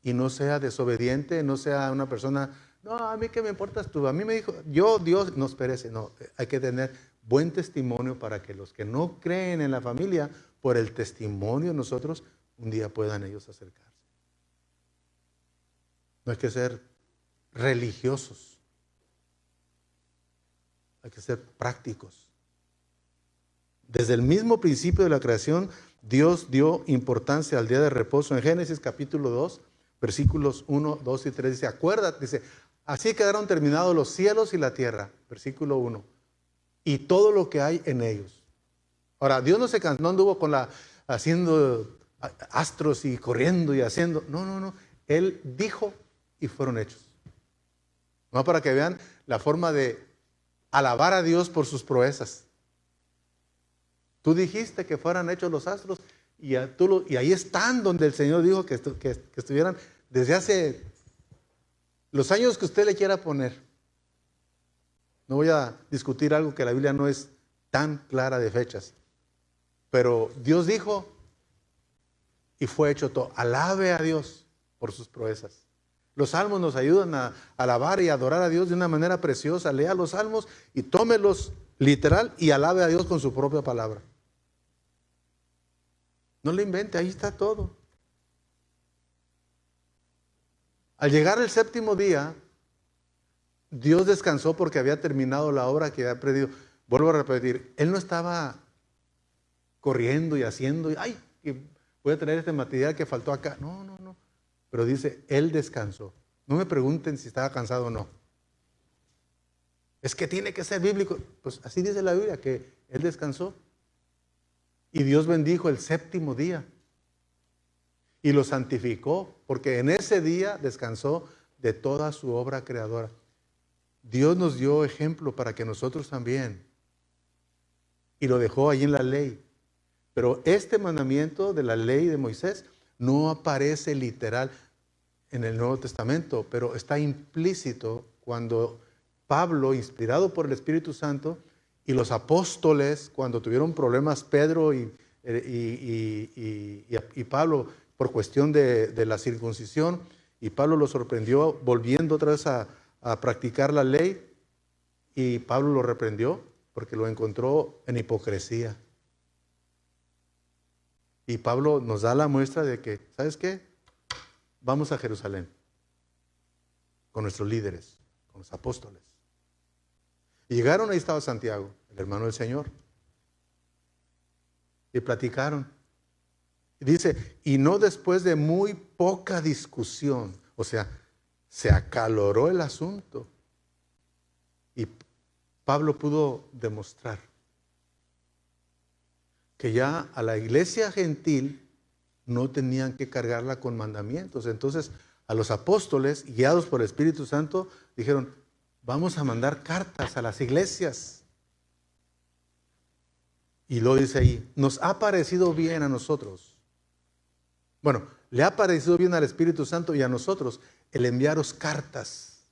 Y no sea desobediente, no sea una persona, no, a mí qué me importas tú, a mí me dijo, Dios nos perece. No, hay que tener buen testimonio para que los que no creen en la familia, por el testimonio de nosotros, un día puedan ellos acercarse. No hay que ser religiosos, hay que ser prácticos. Desde el mismo principio de la creación, Dios dio importancia al día de reposo. En Génesis capítulo 2, versículos 1, 2 y 3, dice, acuérdate, dice, así quedaron terminados los cielos y la tierra, versículo 1, y todo lo que hay en ellos. Ahora, Dios no anduvo haciendo astros y corriendo y haciendo, no, Él dijo y fueron hechos. No, para que vean la forma de alabar a Dios por sus proezas. Tú dijiste que fueran hechos los astros y ahí están donde el Señor dijo que estuvieran desde hace los años que usted le quiera poner. No voy a discutir algo que la Biblia no es tan clara de fechas, pero Dios dijo y fue hecho todo. Alabe a Dios por sus proezas. Los salmos nos ayudan a alabar y adorar a Dios de una manera preciosa. Lea los salmos y tómelos literal y alabe a Dios con su propia palabra. No lo invente, ahí está todo. Al llegar el séptimo día, Dios descansó porque había terminado la obra que había perdido. Vuelvo a repetir, Él no estaba corriendo y haciendo, voy a traer este material que faltó acá. No. Pero dice, Él descansó. No me pregunten si estaba cansado o no. Es que tiene que ser bíblico. Pues así dice la Biblia, que Él descansó. Y Dios bendijo el séptimo día. Y lo santificó, porque en ese día descansó de toda su obra creadora. Dios nos dio ejemplo para que nosotros también. Y lo dejó ahí en la ley. Pero este mandamiento de la ley de Moisés no aparece literal en el Nuevo Testamento, pero está implícito cuando Pablo, inspirado por el Espíritu Santo, y los apóstoles, cuando tuvieron problemas, Pedro y Pablo, por cuestión de la circuncisión, y Pablo los sorprendió volviendo otra vez a practicar la ley, y Pablo lo reprendió porque lo encontró en hipocresía. Y Pablo nos da la muestra de que, ¿sabes qué? Vamos a Jerusalén con nuestros líderes, con los apóstoles. Y llegaron, ahí estaba Santiago, el hermano del Señor. Y platicaron. Y dice, y no después de muy poca discusión, o sea, se acaloró el asunto. Y Pablo pudo demostrar que ya a la iglesia gentil no tenían que cargarla con mandamientos. Entonces, a los apóstoles, guiados por el Espíritu Santo, dijeron, vamos a mandar cartas a las iglesias. Y lo dice ahí, nos ha parecido bien a nosotros. Bueno, le ha parecido bien al Espíritu Santo y a nosotros el enviaros cartas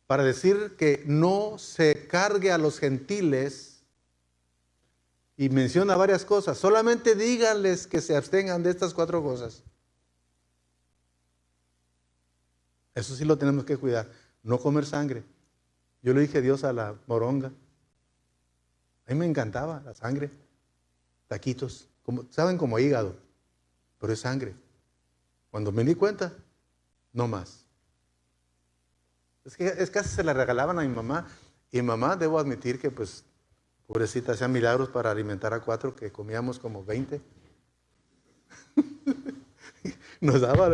para decir que no se cargue a los gentiles, y menciona varias cosas. Solamente díganles que se abstengan de estas 4 cosas. Eso sí lo tenemos que cuidar. No comer sangre. Yo le dije adiós a la moronga. A mí me encantaba la sangre. Taquitos. Saben, como hígado. Pero es sangre. Cuando me di cuenta, no más. Es casi se la regalaban a mi mamá. Y mi mamá, debo admitir que pues, pobrecita, hacía milagros para alimentar a 4 que comíamos como 20. Nos daba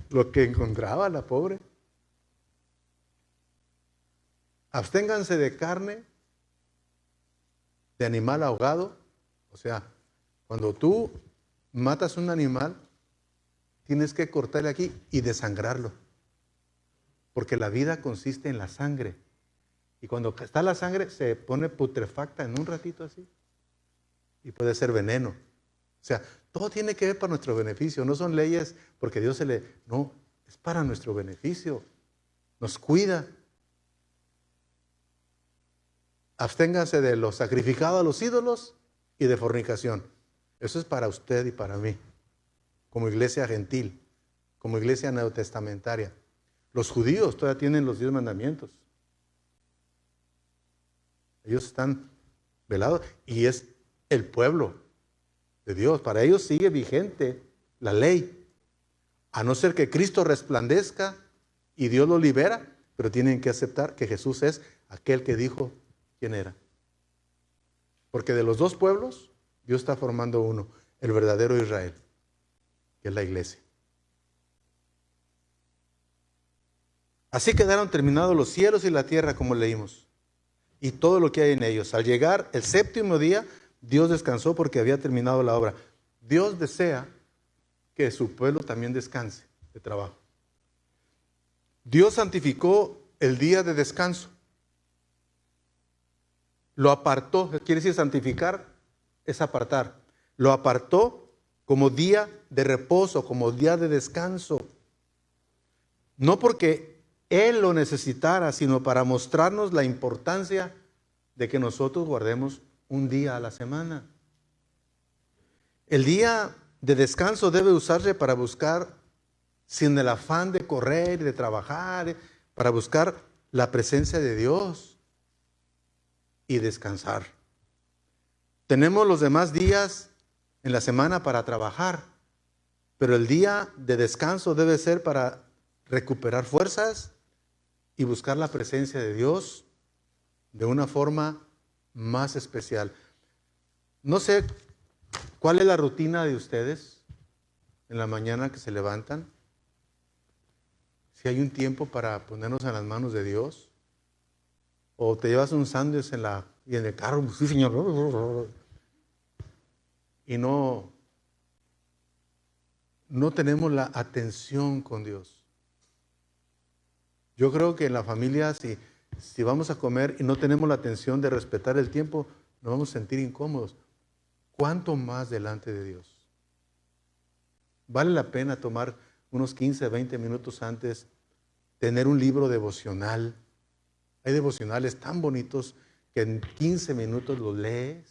lo que encontraba la pobre. Absténganse de carne de animal ahogado. O sea, cuando tú matas un animal, tienes que cortarle aquí y desangrarlo. Porque la vida consiste en la sangre. Y cuando está la sangre, se pone putrefacta en un ratito así. Y puede ser veneno. O sea, todo tiene que ver para nuestro beneficio. No son leyes porque Dios no, es para nuestro beneficio. Nos cuida. Absténganse de lo sacrificado a los ídolos y de fornicación. Eso es para usted y para mí. Como iglesia gentil. Como iglesia neotestamentaria. Los judíos todavía tienen los 10 mandamientos. Ellos están velados y es el pueblo de Dios. Para ellos sigue vigente la ley. A no ser que Cristo resplandezca y Dios lo libera, pero tienen que aceptar que Jesús es aquel que dijo quién era. Porque de los 2 pueblos, Dios está formando uno, el verdadero Israel, que es la iglesia. Así quedaron terminados los cielos y la tierra, como leímos, y todo lo que hay en ellos. Al llegar el 7º día, Dios descansó porque había terminado la obra. Dios desea que su pueblo también descanse de trabajo. Dios santificó el día de descanso. Lo apartó, quiere decir santificar, es apartar. Lo apartó como día de reposo, como día de descanso. No porque Él lo necesitara, sino para mostrarnos la importancia de que nosotros guardemos un día a la semana. El día de descanso debe usarse para buscar, sin el afán de correr y de trabajar, para buscar la presencia de Dios y descansar. Tenemos los demás días en la semana para trabajar, pero el día de descanso debe ser para recuperar fuerzas y buscar la presencia de Dios de una forma más especial. No sé cuál es la rutina de ustedes en la mañana que se levantan. Si hay un tiempo para ponernos en las manos de Dios. O te llevas un sándwich y en el carro, sí señor. Y no tenemos la atención con Dios. Yo creo que en la familia, si vamos a comer y no tenemos la atención de respetar el tiempo, nos vamos a sentir incómodos. ¿Cuánto más delante de Dios? Vale la pena tomar unos 15, 20 minutos antes, tener un libro devocional. Hay devocionales tan bonitos que en 15 minutos los lees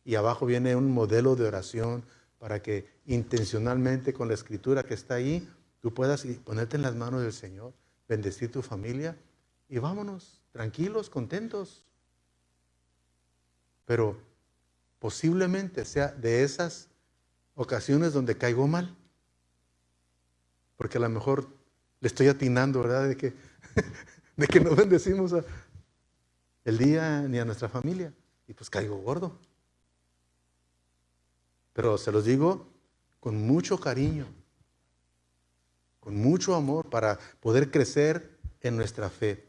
y abajo viene un modelo de oración para que intencionalmente con la escritura que está ahí, tú puedas ponerte en las manos del Señor, bendecir tu familia y vámonos, tranquilos, contentos. Pero posiblemente sea de esas ocasiones donde caigo mal. Porque a lo mejor le estoy atinando, ¿verdad? De que no bendecimos el día ni a nuestra familia. Y pues caigo gordo. Pero se los digo con mucho cariño, con mucho amor para poder crecer en nuestra fe.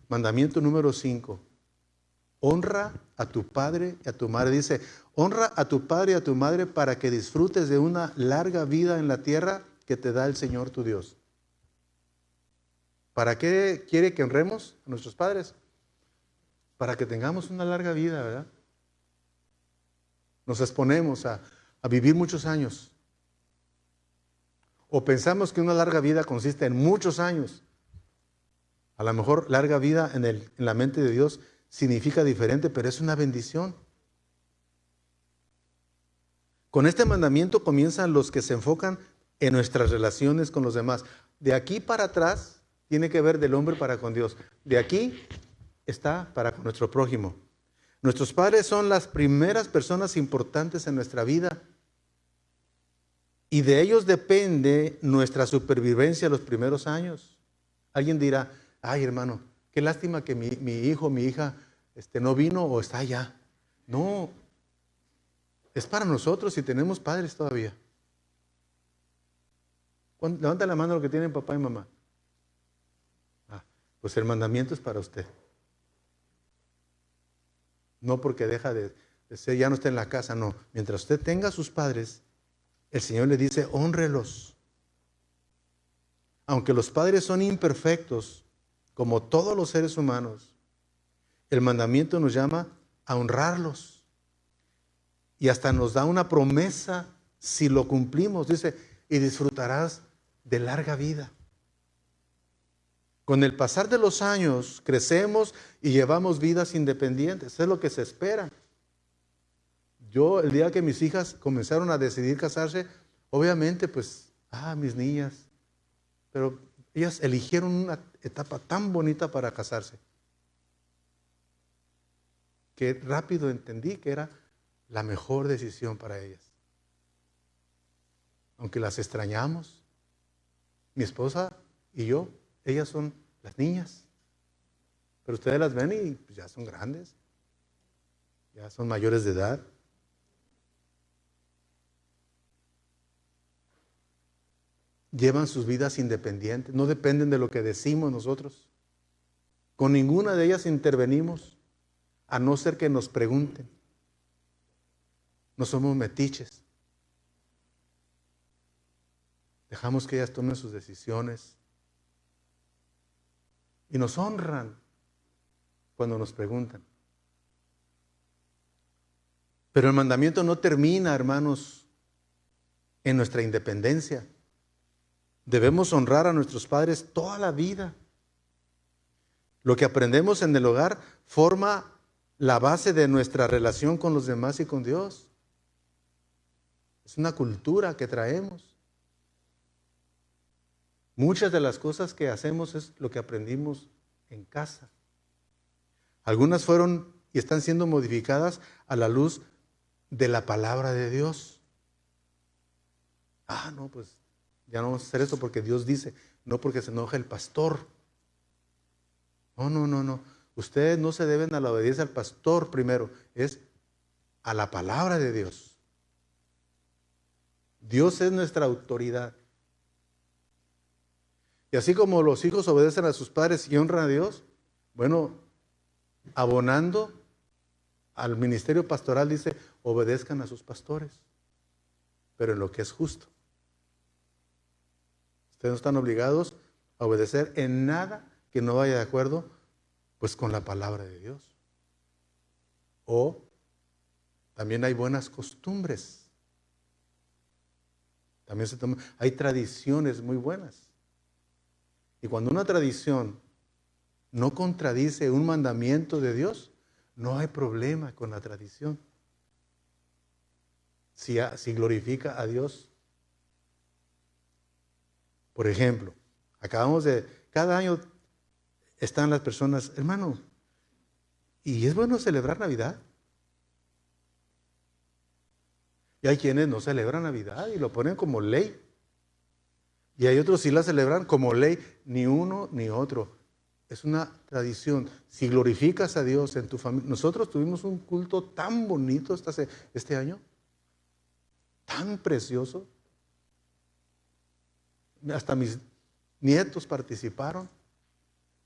Mandamiento número 5. Honra a tu padre y a tu madre. Dice, honra a tu padre y a tu madre para que disfrutes de una larga vida en la tierra que te da el Señor tu Dios. ¿Para qué quiere que honremos a nuestros padres? Para que tengamos una larga vida, ¿verdad? Nos exponemos a vivir muchos años. O pensamos que una larga vida consiste en muchos años. A lo mejor larga vida en la mente de Dios significa diferente, pero es una bendición. Con este mandamiento comienzan los que se enfocan en nuestras relaciones con los demás. De aquí para atrás tiene que ver del hombre para con Dios. De aquí está para con nuestro prójimo. Nuestros padres son las primeras personas importantes en nuestra vida. Y de ellos depende nuestra supervivencia los primeros años. Alguien dirá, ay hermano, qué lástima que mi hijo, mi hija no vino o está allá. No, es para nosotros si tenemos padres todavía. Levanta la mano lo que tienen papá y mamá. Pues el mandamiento es para usted. No porque deja de ser, ya no está en la casa, no. Mientras usted tenga a sus padres, el Señor le dice, hónrelos. Aunque los padres son imperfectos, como todos los seres humanos, el mandamiento nos llama a honrarlos. Y hasta nos da una promesa si lo cumplimos. Dice, y disfrutarás de larga vida. Con el pasar de los años, crecemos y llevamos vidas independientes. Eso es lo que se espera. Yo, el día que mis hijas comenzaron a decidir casarse, obviamente, pues, mis niñas, pero ellas eligieron una etapa tan bonita para casarse, que rápido entendí que era la mejor decisión para ellas. Aunque las extrañamos, mi esposa y yo, ellas son las niñas, pero ustedes las ven y pues, ya son grandes, ya son mayores de edad. Llevan sus vidas independientes, no dependen de lo que decimos nosotros. Con ninguna de ellas intervenimos, a no ser que nos pregunten. No somos metiches. Dejamos que ellas tomen sus decisiones y nos honran cuando nos preguntan. Pero el mandamiento no termina, hermanos, en nuestra independencia. Debemos honrar a nuestros padres toda la vida. Lo que aprendemos en el hogar forma la base de nuestra relación con los demás y con Dios. Es una cultura que traemos. Muchas de las cosas que hacemos es lo que aprendimos en casa. Algunas fueron y están siendo modificadas a la luz de la palabra de Dios. No, pues ya no vamos a hacer esto porque Dios dice, no porque se enoja el pastor. No. Ustedes no se deben a la obediencia al pastor primero, es a la palabra de Dios. Dios es nuestra autoridad. Y así como los hijos obedecen a sus padres y honran a Dios, bueno, abonando al ministerio pastoral dice, obedezcan a sus pastores, pero en lo que es justo. Ustedes no están obligados a obedecer en nada que no vaya de acuerdo pues con la palabra de Dios. O también hay buenas costumbres. También hay tradiciones muy buenas. Y cuando una tradición no contradice un mandamiento de Dios, no hay problema con la tradición. Si glorifica a Dios. Por ejemplo, cada año están las personas, hermano, y es bueno celebrar Navidad. Y hay quienes no celebran Navidad y lo ponen como ley. Y hay otros sí la celebran como ley, ni uno ni otro. Es una tradición. Si glorificas a Dios en tu familia. Nosotros tuvimos un culto tan bonito este año, tan precioso. Hasta mis nietos participaron.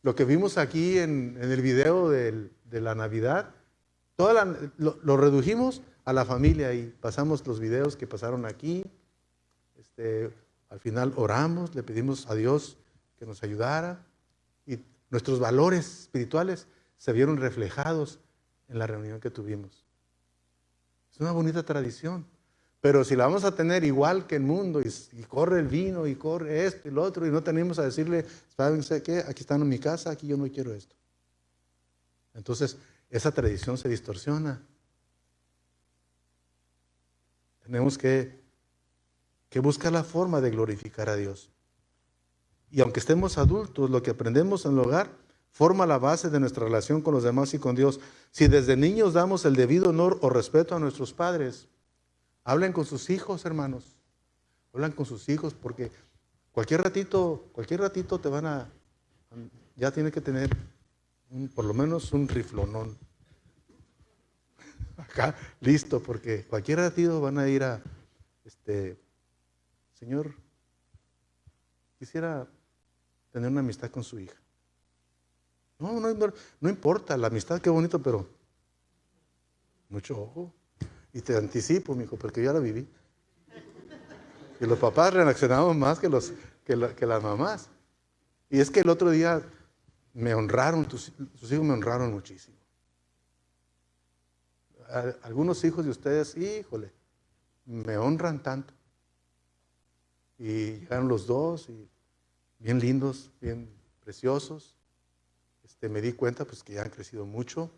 Lo que vimos aquí en el video de la Navidad, lo redujimos a la familia y pasamos los videos que pasaron aquí. Al final oramos, le pedimos a Dios que nos ayudara. Y nuestros valores espirituales se vieron reflejados en la reunión que tuvimos. Es una bonita tradición. Pero si la vamos a tener igual que el mundo, y corre el vino, y corre esto y lo otro, y no tenemos a decirle, ¿saben qué? Aquí están en mi casa, aquí yo no quiero esto. Entonces, esa tradición se distorsiona. Tenemos que buscar la forma de glorificar a Dios. Y aunque estemos adultos, lo que aprendemos en el hogar forma la base de nuestra relación con los demás y con Dios. Si desde niños damos el debido honor o respeto a nuestros padres, hablen con sus hijos, hermanos. Hablan con sus hijos porque cualquier ratito te van a... Ya tiene que tener por lo menos un riflonón. Acá, listo, porque cualquier ratito van a ir a... Señor, quisiera tener una amistad con su hija. No importa, la amistad, qué bonito, pero mucho ojo. Y te anticipo, mijo, porque ya la viví. Y los papás reaccionamos más que las mamás. Y es que el otro día me honraron, sus hijos me honraron muchísimo. Algunos hijos de ustedes, híjole, me honran tanto. Y llegaron los dos, y bien lindos, bien preciosos. Me di cuenta pues que ya han crecido mucho.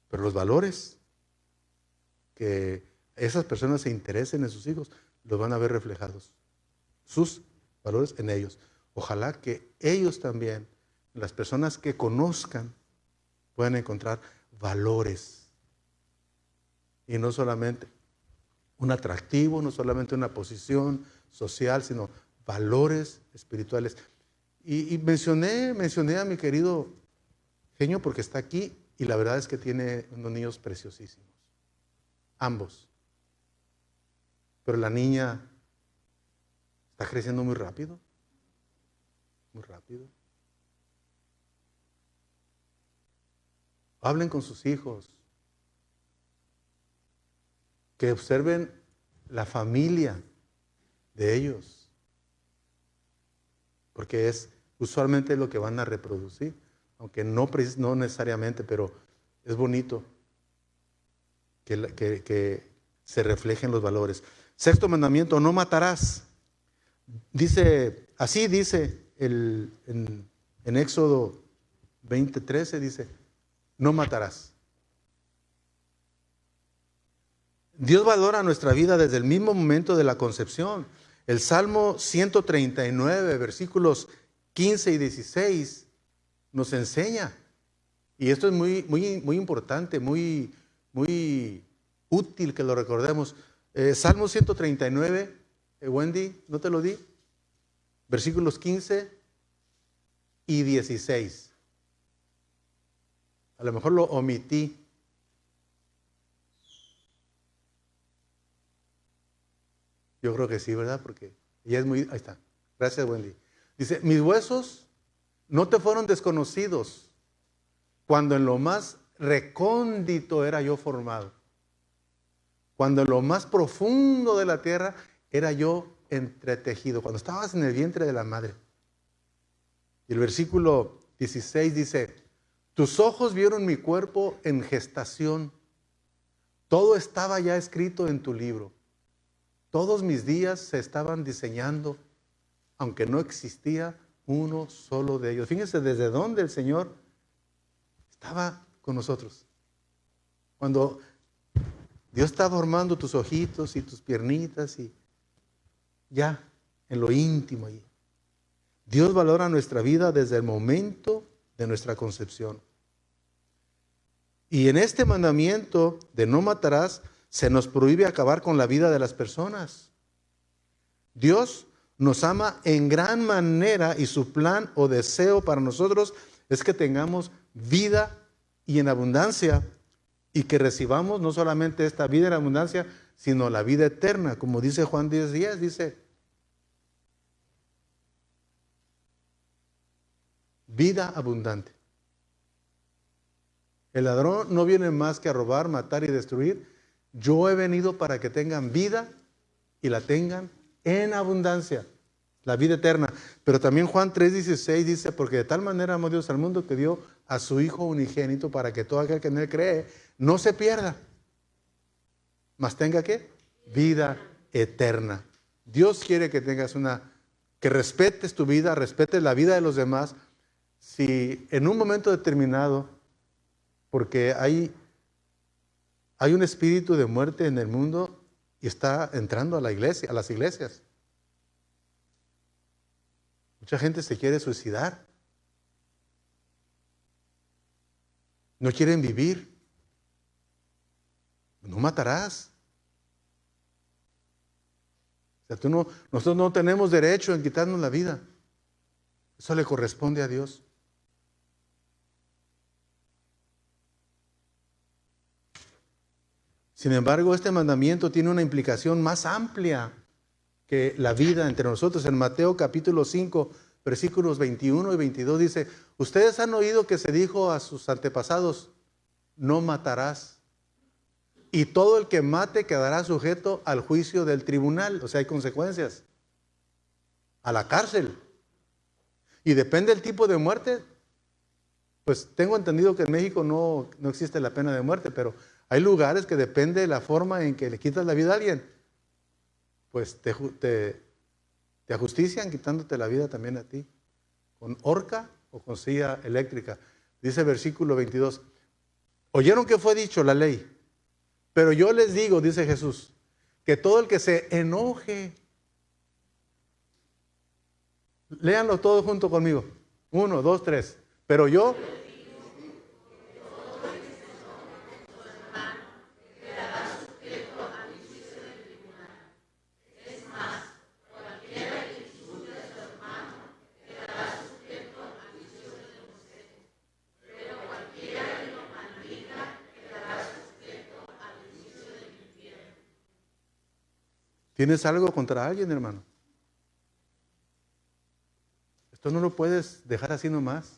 Pero los valores que esas personas se interesen en sus hijos, los van a ver reflejados. Sus valores en ellos. Ojalá que ellos también, las personas que conozcan, puedan encontrar valores. Y no solamente un atractivo, no solamente una posición social, sino valores espirituales. Y mencioné a mi querido Genio porque está aquí y la verdad es que tiene unos niños preciosísimos. Ambos. Pero la niña está creciendo muy rápido. Muy rápido. Hablen con sus hijos. Que observen la familia de ellos. Porque es usualmente lo que van a reproducir. Aunque no necesariamente, pero es bonito que se reflejen los valores. Sexto mandamiento, no matarás. Así dice en Éxodo 20:13, dice, no matarás. Dios valora nuestra vida desde el mismo momento de la concepción. El Salmo 139, versículos 15 y 16, nos enseña. Y esto es muy, muy, muy importante, muy, muy útil que lo recordemos. Salmo 139, Wendy, ¿no te lo di? Versículos 15 y 16. A lo mejor lo omití. Yo creo que sí, ¿verdad? Porque ella es muy... Ahí está. Gracias, Wendy. Dice, mis huesos no te fueron desconocidos cuando en lo más recóndito era yo formado. Cuando en lo más profundo de la tierra era yo entretejido. Cuando estabas en el vientre de la madre. Y el versículo 16 dice, tus ojos vieron mi cuerpo en gestación. Todo estaba ya escrito en tu libro. Todos mis días se estaban diseñando, aunque no existía uno solo de ellos. Fíjense desde dónde el Señor estaba con nosotros. Cuando Dios está formando tus ojitos y tus piernitas y ya en lo íntimo ahí. Dios valora nuestra vida desde el momento de nuestra concepción. Y en este mandamiento de no matarás, se nos prohíbe acabar con la vida de las personas. Dios nos ama en gran manera y su plan o deseo para nosotros es que tengamos vida y en abundancia y que recibamos no solamente esta vida en abundancia, sino la vida eterna. Como dice Juan 10:10, dice, vida abundante. El ladrón no viene más que a robar, matar y destruir. Yo he venido para que tengan vida y la tengan en abundancia. la vida eterna. Pero también Juan 3:16 dice, porque de tal manera amó Dios al mundo que dio a su Hijo unigénito para que todo aquel que en él cree no se pierda, mas tenga ¿qué? Vida eterna. Dios quiere que tengas que respetes tu vida, respetes la vida de los demás. Si en un momento determinado, porque hay un espíritu de muerte en el mundo y está entrando a la iglesia, a las iglesias. Mucha gente se quiere suicidar. No quieren vivir. No matarás. O sea, nosotros no tenemos derecho en quitarnos la vida. Eso le corresponde a Dios. Sin embargo, este mandamiento tiene una implicación más amplia que la vida entre nosotros. En Mateo capítulo 5, versículos 21 y 22 dice, ustedes han oído que se dijo a sus antepasados, no matarás. Y todo el que mate quedará sujeto al juicio del tribunal. O sea, hay consecuencias. A la cárcel. Y depende del tipo de muerte. Pues tengo entendido que en México no existe la pena de muerte, pero hay lugares que depende de la forma en que le quitas la vida a alguien. Pues te ajustician quitándote la vida también a ti. Con horca o con silla eléctrica. Dice el versículo 22. Oyeron que fue dicho la ley. Pero yo les digo, dice Jesús, que todo el que se enoje, léanlo todos junto conmigo. 1, 2, 3. Pero yo, ¿tienes algo contra alguien, hermano? Esto no lo puedes dejar así nomás.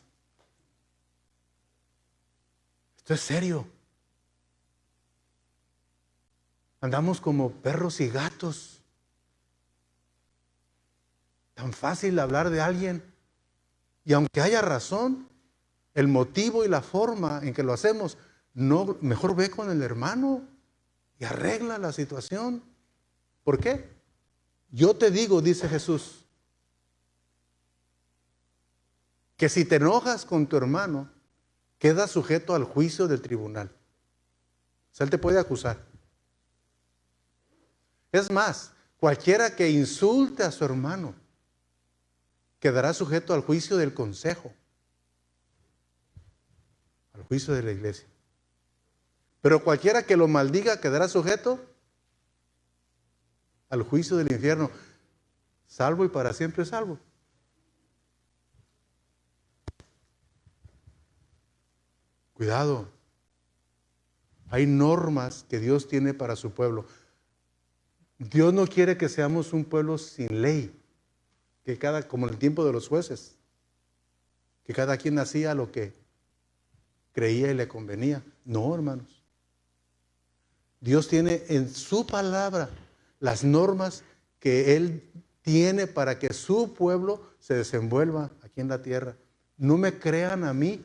Esto es serio. Andamos como perros y gatos. Tan fácil hablar de alguien. Y aunque haya razón, el motivo y la forma en que lo hacemos, no, mejor ve con el hermano y arregla la situación. ¿Por qué? Yo te digo, dice Jesús, que si te enojas con tu hermano, quedas sujeto al juicio del tribunal. O sea, él te puede acusar. Es más, cualquiera que insulte a su hermano, quedará sujeto al juicio del consejo, al juicio de la iglesia. Pero cualquiera que lo maldiga, quedará sujeto al juicio del infierno, salvo y para siempre salvo. Cuidado. Hay normas que Dios tiene para su pueblo. Dios no quiere que seamos un pueblo sin ley, como en el tiempo de los jueces, que cada quien hacía lo que creía y le convenía. No, hermanos. Dios tiene en su palabra las normas que Él tiene para que su pueblo se desenvuelva aquí en la tierra. No me crean a mí.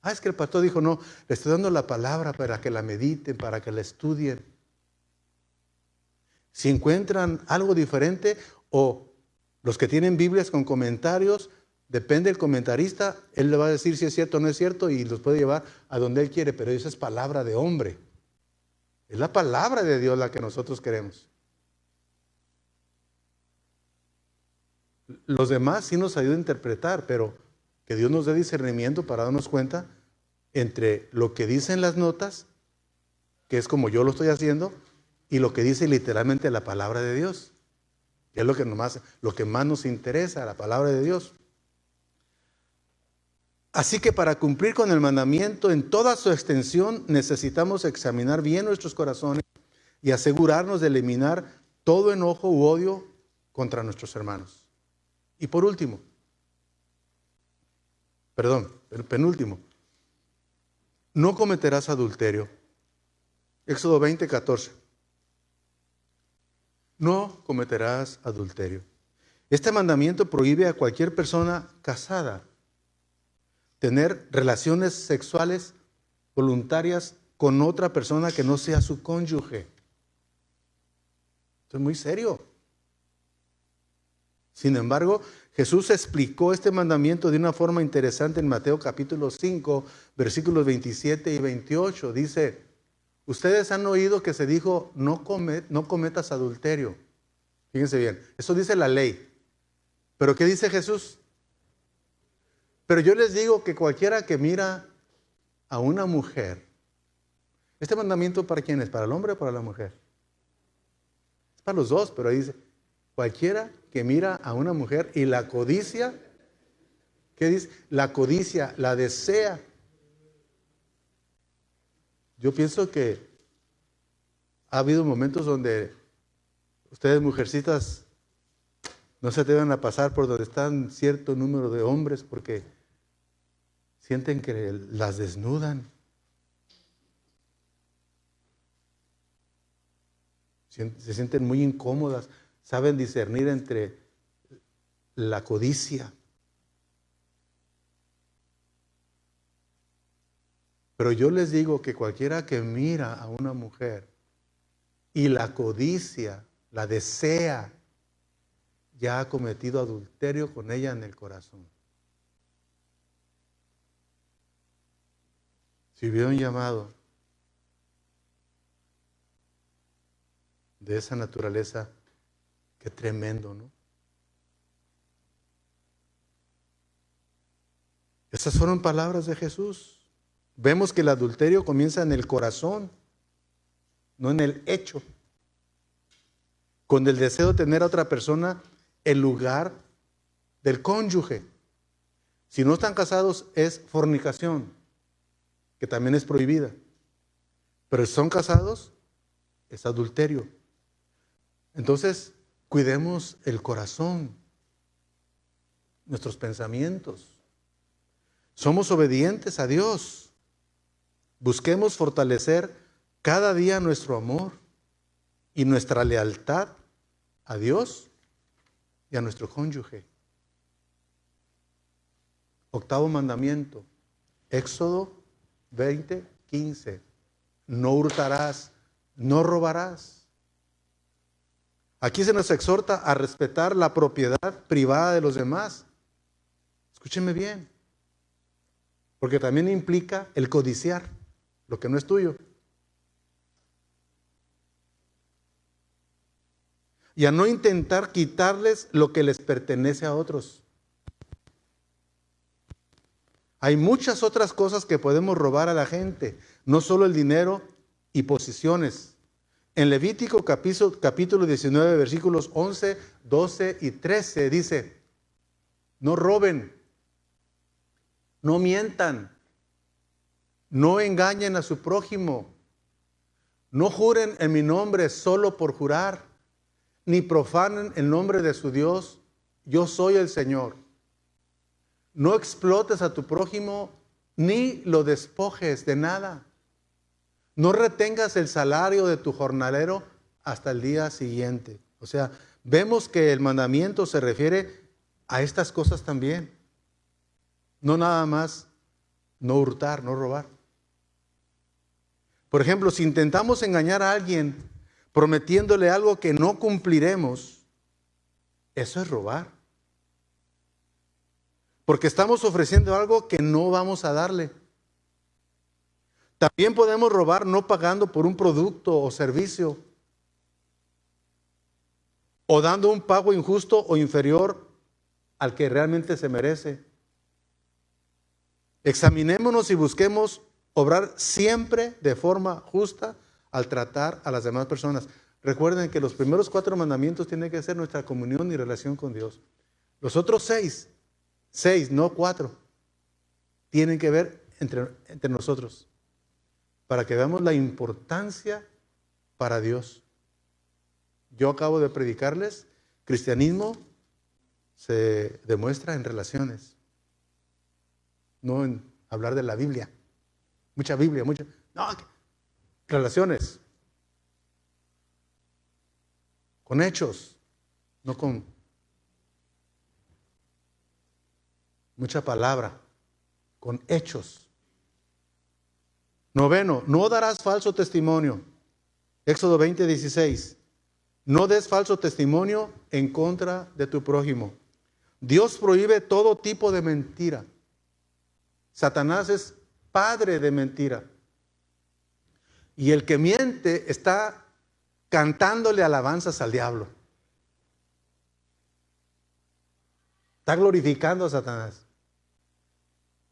Es que el pastor dijo, no, le estoy dando la palabra para que la mediten, para que la estudien. Si encuentran algo diferente o los que tienen Biblias con comentarios, depende del comentarista, él le va a decir si es cierto o no es cierto y los puede llevar a donde él quiere, pero eso es palabra de hombre. Es la palabra de Dios la que nosotros queremos. Los demás sí nos ayudan a interpretar, pero que Dios nos dé discernimiento para darnos cuenta entre lo que dicen las notas, que es como yo lo estoy haciendo, y lo que dice literalmente la palabra de Dios. Que es lo que más nos interesa, la palabra de Dios. Así que para cumplir con el mandamiento en toda su extensión necesitamos examinar bien nuestros corazones y asegurarnos de eliminar todo enojo u odio contra nuestros hermanos. Y por último, el penúltimo, no cometerás adulterio. Éxodo 20:14. no cometerás adulterio. Este mandamiento prohíbe a cualquier persona casada tener relaciones sexuales voluntarias con otra persona que no sea su cónyuge. Esto es muy serio. Sin embargo, Jesús explicó este mandamiento de una forma interesante en Mateo capítulo 5, versículos 27 y 28. Dice, ustedes han oído que se dijo, no cometas adulterio. Fíjense bien, eso dice la ley. ¿Pero qué dice Jesús? Pero yo les digo que cualquiera que mira a una mujer, ¿este mandamiento para quién es? ¿Para el hombre o para la mujer? Es para los dos, pero ahí dice, cualquiera que mira a una mujer y la codicia, ¿qué dice? La codicia, la desea. Yo pienso que ha habido momentos donde ustedes mujercitas no se atreven a pasar por donde están cierto número de hombres porque sienten que las desnudan. Se sienten muy incómodas. Saben discernir entre la codicia. Pero yo les digo que cualquiera que mira a una mujer y la codicia, la desea, ya ha cometido adulterio con ella en el corazón. Si hubiera un llamado de esa naturaleza, qué tremendo, ¿no? Esas fueron palabras de Jesús. Vemos que el adulterio comienza en el corazón, no en el hecho. Con el deseo de tener a otra persona en lugar del cónyuge. Si no están casados es fornicación, que también es prohibida. Pero si son casados, es adulterio. Entonces, cuidemos el corazón, nuestros pensamientos. Somos obedientes a Dios. Busquemos fortalecer cada día nuestro amor y nuestra lealtad a Dios y a nuestro cónyuge. Octavo mandamiento, Éxodo 20:15. No hurtarás, no robarás. Aquí se nos exhorta a respetar la propiedad privada de los demás. Escúchenme bien, porque también implica el codiciar lo que no es tuyo. Y a no intentar quitarles lo que les pertenece a otros. Hay muchas otras cosas que podemos robar a la gente, no solo el dinero y posiciones. En Levítico capítulo 19, versículos 11, 12 y 13 dice, no roben, no mientan, no engañen a su prójimo, no juren en mi nombre solo por jurar, ni profanen el nombre de su Dios, yo soy el Señor. No explotes a tu prójimo, ni lo despojes de nada. No retengas el salario de tu jornalero hasta el día siguiente. O sea, vemos que el mandamiento se refiere a estas cosas también. No nada más no hurtar, no robar. Por ejemplo, si intentamos engañar a alguien prometiéndole algo que no cumpliremos, eso es robar. Porque estamos ofreciendo algo que no vamos a darle. También podemos robar no pagando por un producto o servicio, o dando un pago injusto o inferior al que realmente se merece. Examinémonos y busquemos obrar siempre de forma justa al tratar a las demás personas. Recuerden que los primeros 4 mandamientos tienen que ser nuestra comunión y relación con Dios. Los otros 6, no 4, tienen que ver entre nosotros, para que veamos la importancia para Dios. Yo acabo de predicarles, cristianismo se demuestra en relaciones, no en hablar de la Biblia. Mucha Biblia, no, relaciones. con hechos, no con mucha palabra, con hechos. 9, no darás falso testimonio. Éxodo 20:16. No des falso testimonio en contra de tu prójimo. Dios prohíbe todo tipo de mentira. Satanás es padre de mentira. Y el que miente está cantándole alabanzas al diablo. Está glorificando a Satanás.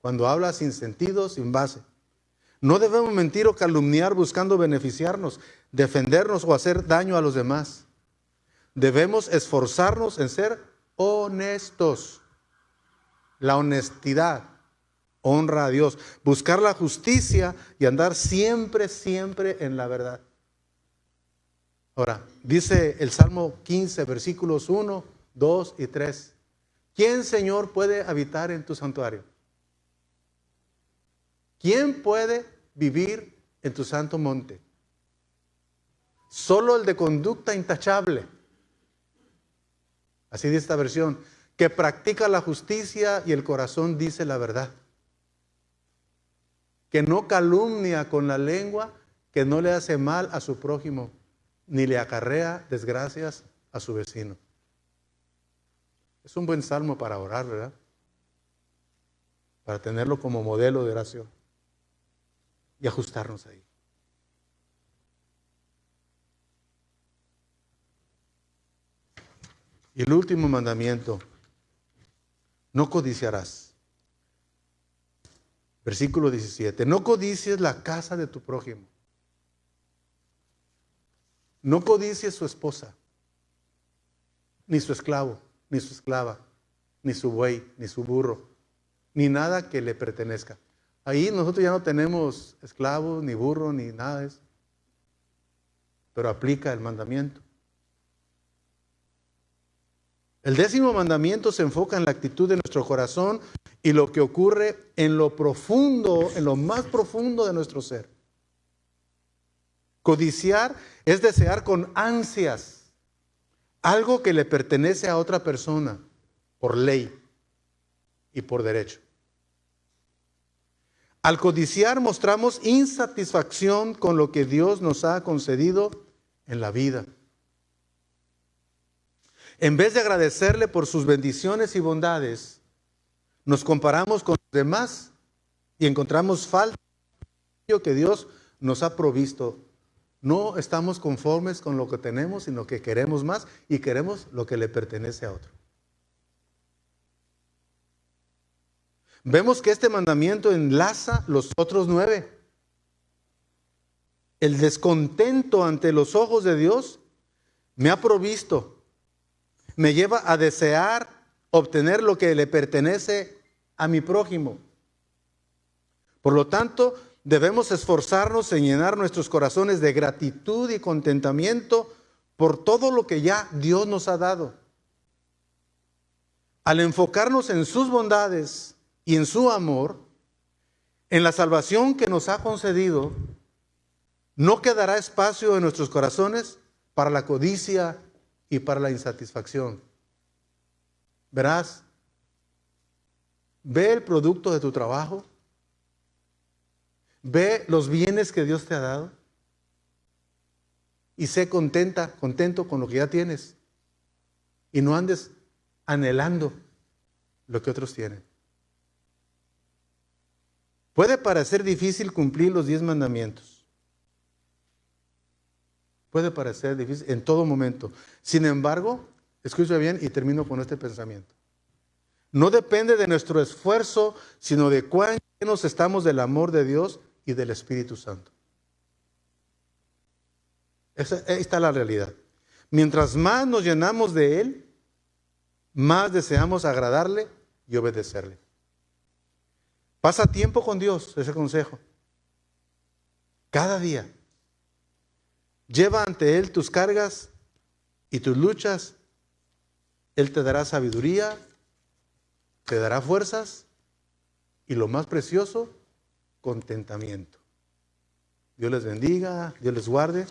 Cuando habla sin sentido, sin base. No debemos mentir o calumniar buscando beneficiarnos, defendernos o hacer daño a los demás. Debemos esforzarnos en ser honestos. La honestidad honra a Dios. Buscar la justicia y andar siempre, siempre en la verdad. Ahora, dice el Salmo 15, versículos 1, 2 y 3. ¿Quién, Señor, puede habitar en tu santuario? ¿Quién puede vivir en tu santo monte? Solo el de conducta intachable. Así dice esta versión, que practica la justicia y el corazón dice la verdad. Que no calumnia con la lengua, que no le hace mal a su prójimo, ni le acarrea desgracias a su vecino. Es un buen salmo para orar, ¿verdad? Para tenerlo como modelo de oración y ajustarnos ahí. Y el último mandamiento, no codiciarás. Versículo 17, no codicies la casa de tu prójimo. No codicies su esposa, ni su esclavo, ni su esclava, ni su buey, ni su burro, ni nada que le pertenezca. Ahí nosotros ya no tenemos esclavos, ni burro, ni nada de eso. Pero aplica el mandamiento. El 10º mandamiento se enfoca en la actitud de nuestro corazón y lo que ocurre en lo profundo, en lo más profundo de nuestro ser. Codiciar es desear con ansias algo que le pertenece a otra persona por ley y por derecho. Al codiciar mostramos insatisfacción con lo que Dios nos ha concedido en la vida. En vez de agradecerle por sus bendiciones y bondades, nos comparamos con los demás y encontramos falta de lo que Dios nos ha provisto. No estamos conformes con lo que tenemos, sino que queremos más y queremos lo que le pertenece a otro. Vemos que este mandamiento enlaza los otros 9. El descontento ante los ojos de Dios me ha provisto. Me lleva a desear obtener lo que le pertenece a mi prójimo. Por lo tanto, debemos esforzarnos en llenar nuestros corazones de gratitud y contentamiento por todo lo que ya Dios nos ha dado. Al enfocarnos en sus bondades y en su amor, en la salvación que nos ha concedido, no quedará espacio en nuestros corazones para la codicia y para la insatisfacción. Verás, ve el producto de tu trabajo, ve los bienes que Dios te ha dado y sé contento con lo que ya tienes y no andes anhelando lo que otros tienen. Puede parecer difícil cumplir los 10 mandamientos. Puede parecer difícil en todo momento. Sin embargo, escucha bien y termino con este pensamiento. No depende de nuestro esfuerzo, sino de cuán llenos estamos del amor de Dios y del Espíritu Santo. Ahí está la realidad. Mientras más nos llenamos de Él, más deseamos agradarle y obedecerle. Pasa tiempo con Dios, ese consejo. Cada día. Lleva ante Él tus cargas y tus luchas. Él te dará sabiduría, te dará fuerzas y lo más precioso, contentamiento. Dios les bendiga, Dios les guarde.